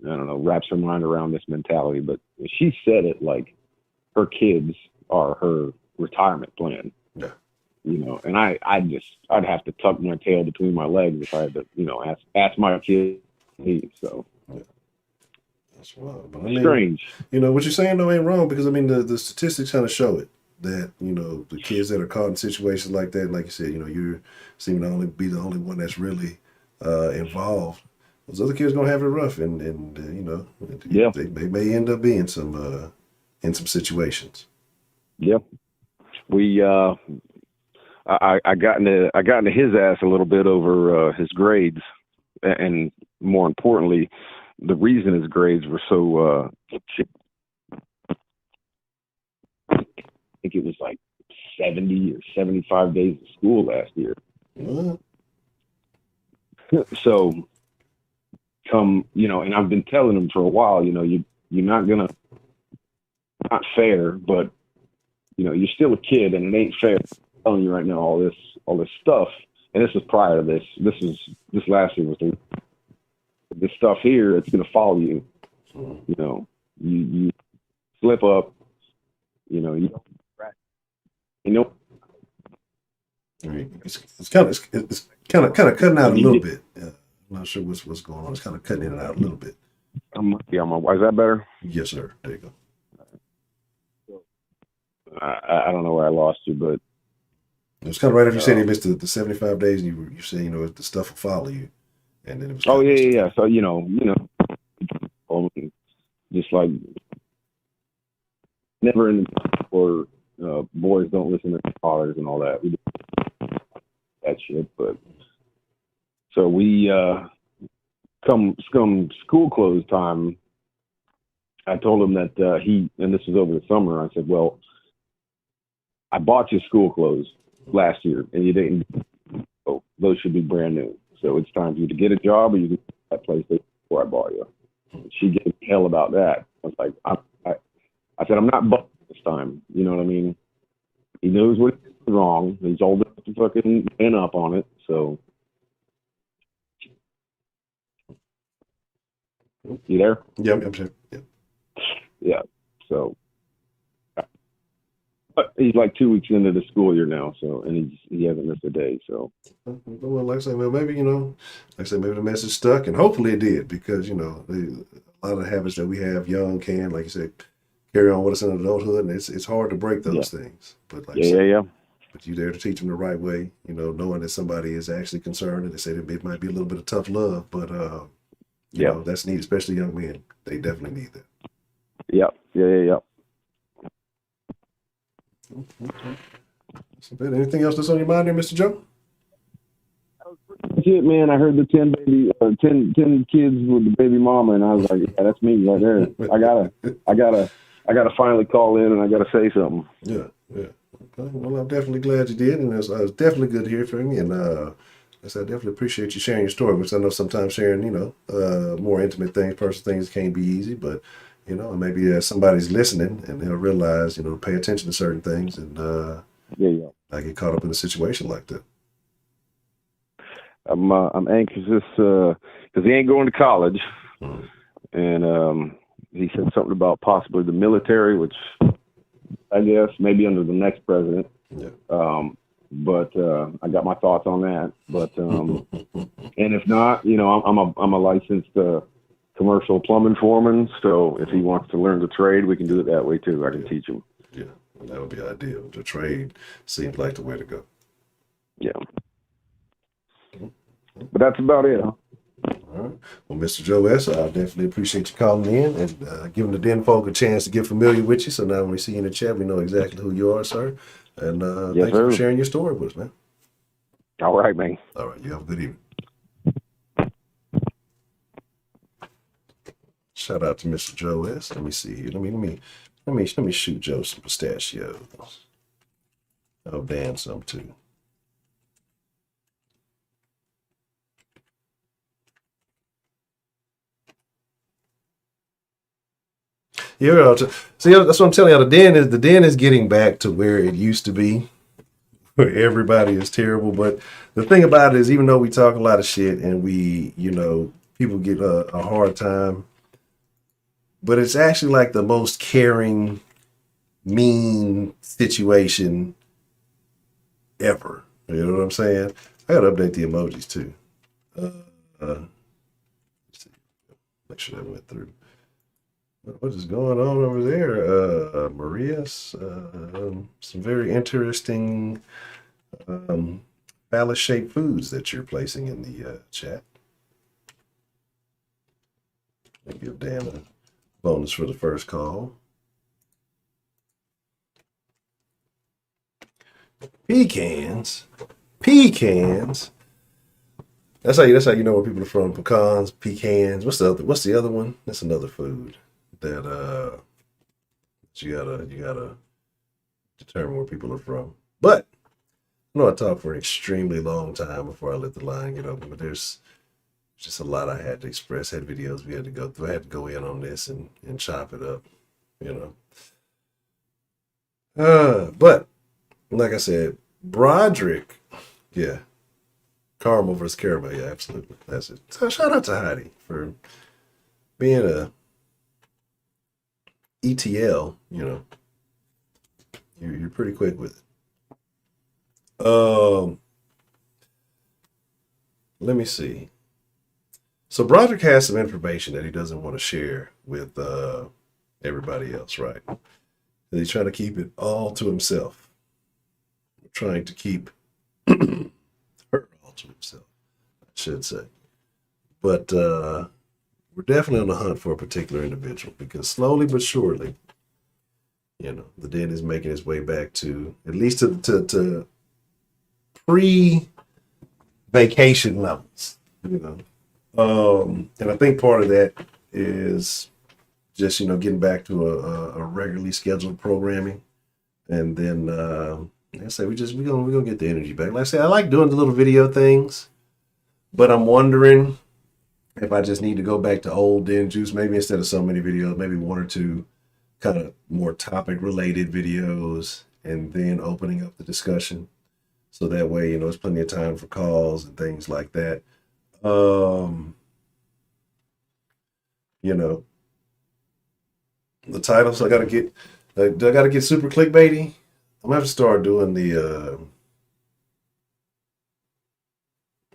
[SPEAKER 13] I don't know, wraps her mind around this mentality, but she said it like her kids are her retirement plan. Yeah. You know, and I'd have to tuck my tail between my legs if I had to, you know, ask my kid. So
[SPEAKER 1] yeah. That's wild. But I mean,
[SPEAKER 13] strange.
[SPEAKER 1] You know what you're saying though ain't wrong, because I mean the statistics kind of show it, that, you know, the kids that are caught in situations like that, like you said, you know, you seem to be the only one that's really involved. Those other kids gonna have it rough, and you know, they may end up being some in some situations.
[SPEAKER 13] Yep. I got into his ass a little bit over his grades, and more importantly, the reason his grades were so I think it was like 70 or 75 days of school last year. So you know, and I've been telling him for a while, you know, you're not gonna, not fair, but you know, you're still a kid, and it ain't fair. I'm telling you right now, all this stuff, and this is prior to this. This last year was this stuff here. It's gonna follow you. You know, you slip up. You know, you know.
[SPEAKER 1] I mean, it's kind of cutting out a little bit. not sure what's going on. It's kind of cutting in and out a little bit.
[SPEAKER 13] Yeah, is that better?
[SPEAKER 1] Yes, sir. There you go.
[SPEAKER 13] I don't know where I lost you, but
[SPEAKER 1] it was kind of right after you said you missed the 75 days, and you said, the stuff will follow you, and then it was.
[SPEAKER 13] Oh yeah. So just like never in or boys don't listen to fathers and all that. We do that shit, but so we come school close time. I told him that and this was over the summer. I said, well, I bought you school clothes last year, and you didn't. So those should be brand new. So it's time for you to get a job, or you can get that place before I bought you. And she gave me hell about that. I was like, I said, I'm not buying this time. You know what I mean? He knows what's wrong. He's old enough to fucking man up on it. So you there?
[SPEAKER 1] Yeah, I'm sure. Yeah.
[SPEAKER 13] Yeah. So. But he's like 2 weeks into the school year now, so and he hasn't missed a day. So,
[SPEAKER 1] well, like I say, well, maybe like I said, maybe the message stuck, and hopefully it did, because a lot of the habits that we have young can, like you said, carry on with us in adulthood, and it's hard to break those things. But like but you there to teach them the right way, knowing that somebody is actually concerned, and they say that it might be a little bit of tough love, but that's needed, especially young men. They definitely need that.
[SPEAKER 13] Yeah.
[SPEAKER 1] Anything else that's on your mind there, Mr. Joe?
[SPEAKER 13] That's it, man. I heard the 10 kids with the baby mama, and I was like, yeah, that's me right there. I gotta finally call in, and I gotta say something.
[SPEAKER 1] Yeah. Okay. Well, I'm definitely glad you did, and it was definitely good to hear from you. And I definitely appreciate you sharing your story, which I know sometimes sharing, more intimate things, personal things can't be easy, but and maybe somebody's listening and they'll realize, pay attention to certain things and not get caught up in a situation like that.
[SPEAKER 13] I'm anxious because he ain't going to college, and he said something about possibly the military, which I guess maybe under the next president.
[SPEAKER 1] Yeah.
[SPEAKER 13] But I got my thoughts on that. But and if not, I'm a licensed commercial plumbing foreman, so if he wants to learn the trade, we can do it that way too. I can teach him.
[SPEAKER 1] Yeah, that would be ideal. The trade seems like the way to go.
[SPEAKER 13] Yeah. But that's about it, huh?
[SPEAKER 1] All right. Well, Mr. Joe S., I definitely appreciate you calling in and giving the Den folk a chance to get familiar with you. So now when we see you in the chat, we know exactly who you are, sir. And thank you for sharing your story with us, man.
[SPEAKER 13] All right, man.
[SPEAKER 1] All right. You have a good evening. Shout out to Mr. Joe S. Let me see here. Let me shoot Joe some pistachios. Oh, Dan some too. See, that's what I'm telling you. The den is getting back to where it used to be, where everybody is terrible. But the thing about it is, even though we talk a lot of shit and we, people get a hard time, but it's actually like the most caring, mean situation ever. You know what I'm saying? I gotta update the emojis too. Let's see. Make sure that went through. What is going on over there? Maria's some very interesting phallus-shaped foods that you're placing in the chat. I'll give Dan a bonus for the first call. Pecans. That's how you know where people are from. Pecans, pecans. What's the other one? That's another food that you gotta determine where people are from. But I know I talked for an extremely long time before I let the line get open, but there's just a lot I had to express. Had videos we had to go through. I had to go in on this and chop it up, But like I said, Broderick, yeah. Caramel versus caramel, yeah, absolutely. That's it. So shout out to Heidi for being a ETL, You're pretty quick with it. Let me see. So Broderick has some information that he doesn't want to share with everybody else, right? He's trying to keep it all to himself. Trying to keep her all to himself, I should say. But we're definitely on the hunt for a particular individual because slowly but surely, you know, the den is making its way back to at least to pre-vacation levels, you know. And I think part of that is just, you know, getting back to a regularly scheduled programming. And then like I say we're gonna get the energy back. Like I say, I like doing the little video things, but I'm wondering if I just need to go back to old Den Juice, maybe instead of so many videos, maybe one or two kind of more topic related videos, and then opening up the discussion. So that way, you know, there's plenty of time for calls and things like that. You know, the titles I gotta get super clickbaity. I'm gonna have to start doing the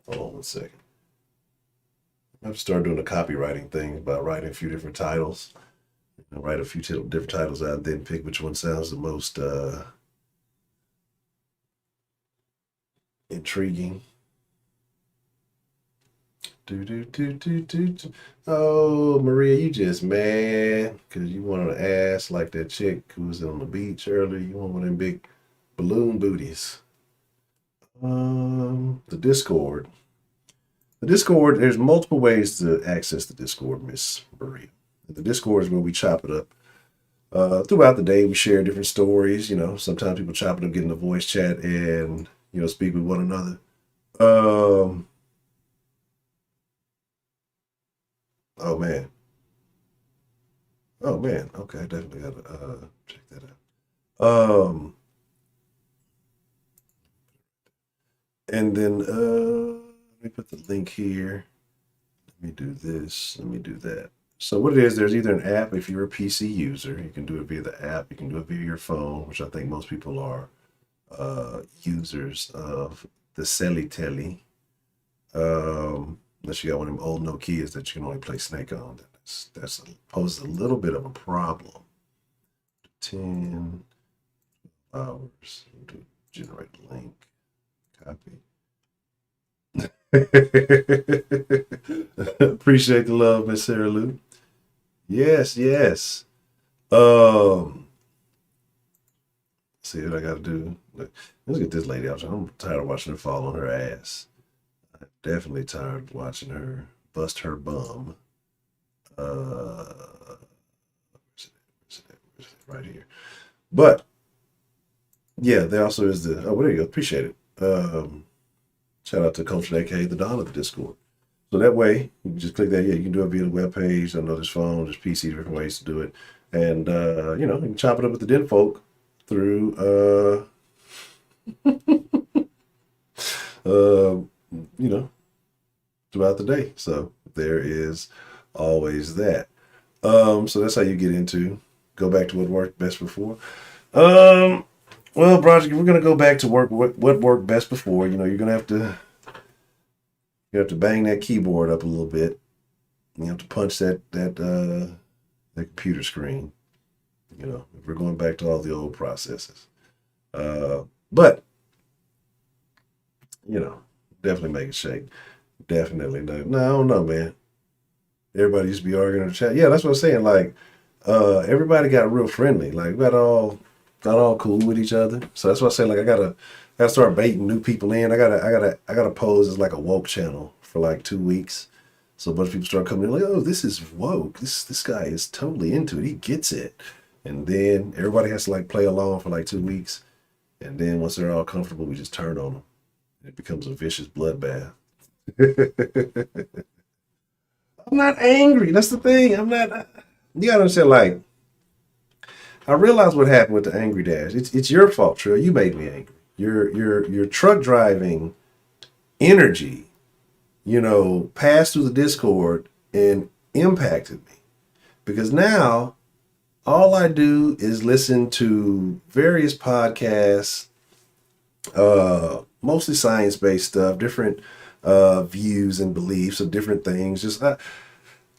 [SPEAKER 1] hold on one second. I have to start doing the copywriting thing about writing a few different titles. I'll write a few different titles out, then pick which one sounds the most intriguing. Oh, Maria, you just mad because you wanted an ass like that chick who was on the beach earlier. You want one of them big balloon booties. The Discord. The Discord, there's multiple ways to access the Discord, Miss Maria. The Discord is where we chop it up. Throughout the day, we share different stories. You know, sometimes people chop it up, get in a voice chat, and, you know, speak with one another. Oh man. Okay, I definitely gotta check that out. And then let me put the link here. Let me do this. Let me do that. So what it is, there's either an app if you're a PC user, you can do it via the app. You can do it via your phone, which I think most people are users of the Celly Telly. Unless you got one of them old Nokias that you can only play Snake on. That's poses a little bit of a problem. 10 hours. Generate link. Copy. Appreciate the love, Miss Sarah Lou. Yes. See what I gotta do. Let's get this lady out. I'm tired of watching her fall on her ass. I'm definitely tired of watching her bust her bum. Where's it? Right here. But yeah, there also is the there you go. Appreciate it. Shout out to Coach aka the Don of the Discord. So that way you can just click that. Yeah, you can do it via the webpage. I know there's phone, there's PC, different ways to do it. And you know, you can chop it up with the Den folk through you know, throughout the day. So there is always that. So that's how you get into go back to what worked best before. Well, Broderick, we're gonna go back to what worked best before. You know, you're gonna have to bang that keyboard up a little bit. You have to punch that computer screen. You know, if we're going back to all the old processes. But you know, definitely make it shake. Definitely no. No, I don't know, man. Everybody used to be arguing in the chat. Yeah, that's what I'm saying. Like, everybody got real friendly. Like, we got all cool with each other. So that's why I say, like, I gotta start baiting new people in. I gotta pose as like a woke channel for like 2 weeks. So a bunch of people start coming in like, oh, this is woke. This guy is totally into it. He gets it. And then everybody has to like play along for like 2 weeks. And then once they're all comfortable, we just turn on them. It becomes a vicious bloodbath. I'm not angry. That's the thing. I'm not. You gotta understand. Like, I realize what happened with the angry dash. It's your fault, Trill. You made me angry. Your truck driving energy, you know, passed through the Discord and impacted me because now all I do is listen to various podcasts, mostly science-based stuff, different views and beliefs of different things. Just like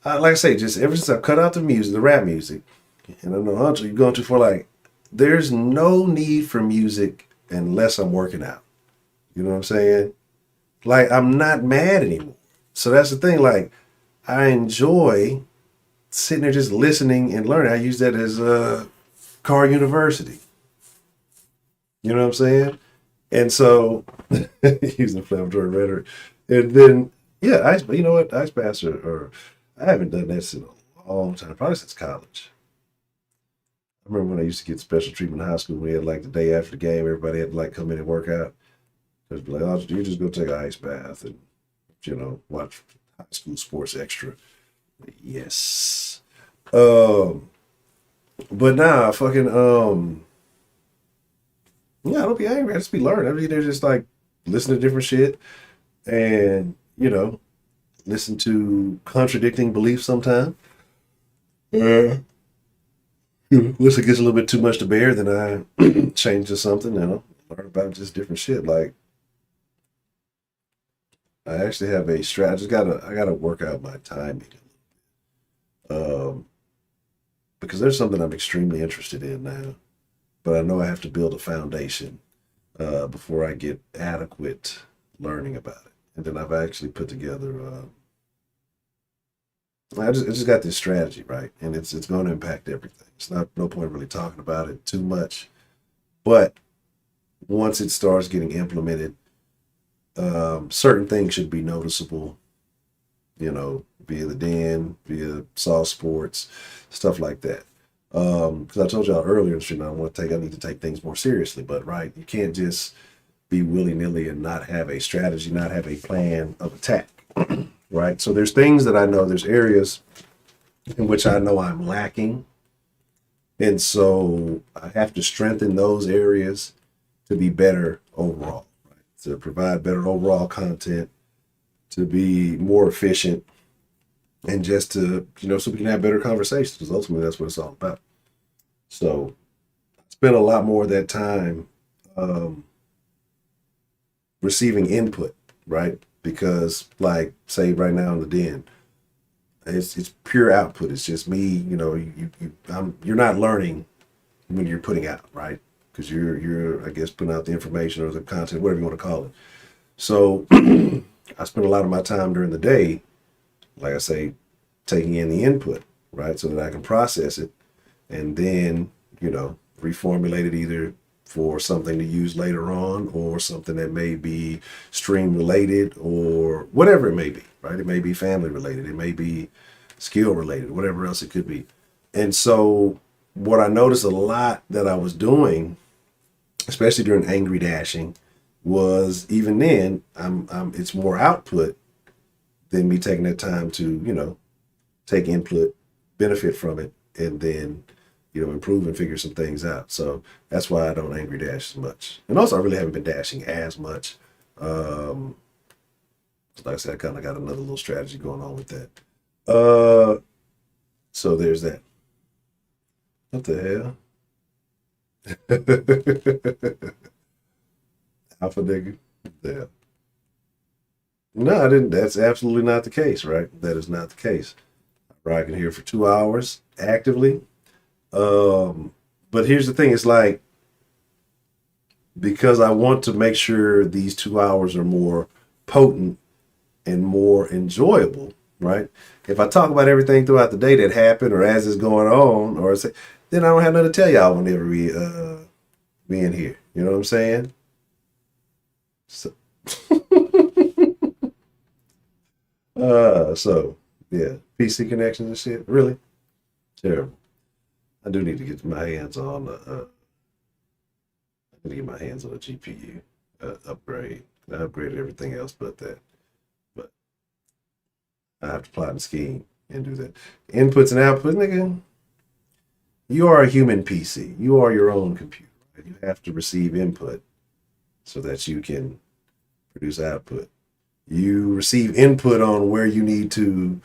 [SPEAKER 1] I say, just ever since I've cut out the music, the rap music, and I know Honcho, you're going too far. Like, there's no need for music unless I'm working out. You know what I'm saying? Like, I'm not mad anymore. So that's the thing. Like, I enjoy sitting there just listening and learning. I use that as car university. You know what I'm saying? And so, using inflammatory rhetoric. And then, yeah, you know what? Ice baths or I haven't done this in a long time, probably since college. I remember when I used to get special treatment in high school, we had like the day after the game, everybody had to like come in and work out. Because like, oh, you just go take an ice bath and, you know, watch high school sports extra. Yes. But nah, fucking, yeah, I don't be angry. I just be learning. I mean, they're just like listen to different shit and, you know, listen to contradicting beliefs sometimes. Once it gets a little bit too much to bear, then I change to something, you know, learn about just different shit. Like, I actually have a strategy. I gotta work out my timing. Because there's something I'm extremely interested in now, but I know I have to build a foundation before I get adequate learning about it. And then I've actually put together. I just got this strategy, right, and it's going to impact everything. It's no point really talking about it too much, but once it starts getting implemented, certain things should be noticeable. You know, via the den, via Saw Sports, stuff like that. Because I told y'all earlier in the stream, I need to take things more seriously. But right, you can't just be willy-nilly and not have a strategy, not have a plan of attack. Right? So there's things that I know, there's areas in which I know I'm lacking. And so I have to strengthen those areas to be better overall, right? To provide better overall content, to be more efficient, and just to, you know, so we can have better conversations, because ultimately that's what it's all about. So I spend a lot more of that time receiving input, right? Because, like, say right now in the den, it's pure output. It's just me, you know, you're not learning when you're putting out, right? Because you're I guess putting out the information or the content, whatever you want to call it. So I spend a lot of my time during the day, like I say, taking in the input, right? So that I can process it and then, you know, reformulate it either for something to use later on or something that may be stream related or whatever it may be, right? It may be family related. It may be skill related, whatever else it could be. And so what I noticed a lot that I was doing, especially during angry dashing, was even then it's more output than me taking that time to, you know, take input, benefit from it, and then, you know, improve and figure some things out. So that's why I don't angry dash as much. And also I really haven't been dashing as much. Like I said, I kind of got another little strategy going on with that. So there's that. What the hell? Alpha nigga. Yeah. No, I didn't. That's absolutely not the case, right? That is not the case. I'm rocking here for 2 hours actively. But here's the thing. It's like, because I want to make sure these 2 hours are more potent and more enjoyable, right? If I talk about everything throughout the day that happened or as it's going on, or say, then I don't have nothing to tell y'all whenever we in here. You know what I'm saying? So, so yeah, PC connections and shit. Really terrible. I do need to get my hands on I need to get my hands on a GPU upgrade. I upgraded everything else but that. But I have to plot and scheme and do that. Inputs and outputs, nigga. You are a human PC. You are your own computer. Right? You have to receive input so that you can produce output. You receive input on where you need to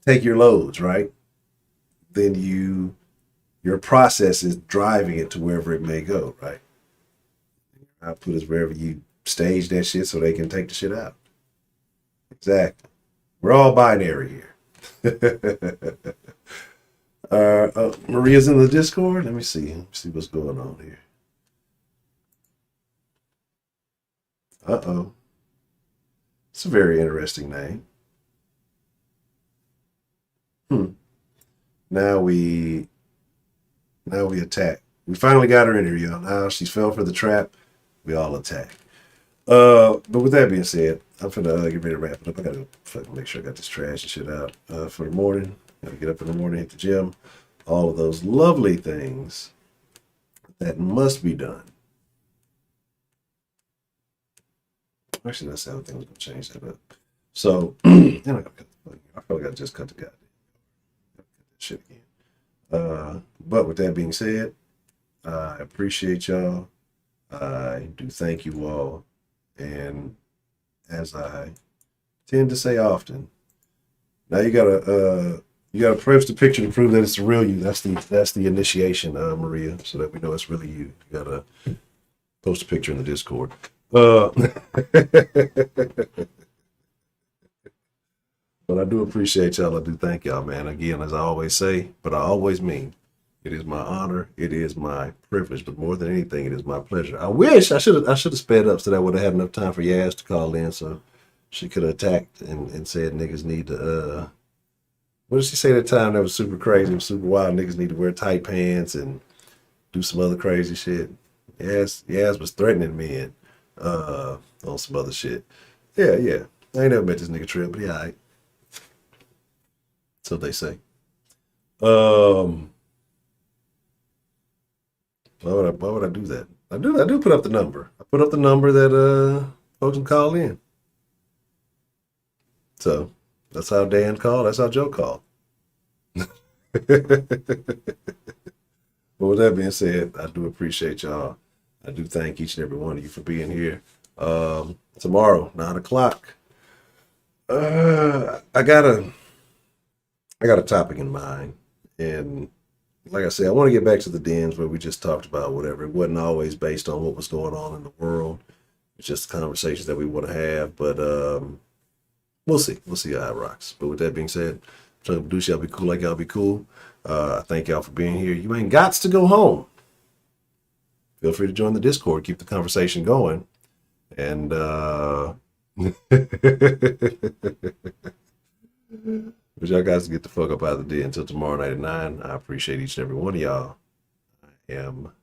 [SPEAKER 1] take your loads, right? Then your process is driving it to wherever it may go, right? Output is wherever you stage that shit so they can take the shit out. Exactly. We're all binary here. Maria's in the Discord. Let me see. What's going on here. Uh-oh. It's a very interesting name. Now we attack. We finally got her in here, y'all. Now she's fell for the trap. We all attack. But with that being said, I'm finna get ready to wrap it up. I gotta fucking make sure I got this trash and shit out for the morning. Gotta get up in the morning, hit the gym. All of those lovely things that must be done. Actually, that's the other thing. I was gonna change that up. So, I feel like I just cut the goddamn shit again. But with that being said, I appreciate y'all. I do thank you all. And as I tend to say often, now you gotta post the picture to prove that it's the real you. That's the initiation, Maria, so that we know it's really you. You gotta post a picture in the Discord. But I do appreciate y'all. I do thank y'all, man. Again, as I always say, but I always mean, it is my honor. It is my privilege. But more than anything, it is my pleasure. I wish I should have sped up so that I would have had enough time for Yaz to call in, so she could have attacked and said niggas need to. What did she say that time that was super crazy, was super wild? Niggas need to wear tight pants and do some other crazy shit. Yaz was threatening me and on some other shit. Yeah. I ain't never met this nigga Trip, but yeah, alright. So they say. Why would I do that? I do put up the number. I put up the number that folks can call in. So that's how Dan called. That's how Joe called. But with that being said, I do appreciate y'all. I do thank each and every one of you for being here. Tomorrow, 9:00. I got a topic in mind, and like I said, I want to get back to the dens where we just talked about whatever. It wasn't always based on what was going on in the world. It's just conversations that we want to have, but we'll see. We'll see how it rocks. But with that being said, I'm trying to produce y'all be cool like y'all be cool. Thank y'all for being here. You ain't gots to go home. Feel free to join the Discord, keep the conversation going. And but y'all guys get the fuck up out of the den until tomorrow night at 9. I appreciate each and every one of y'all. I am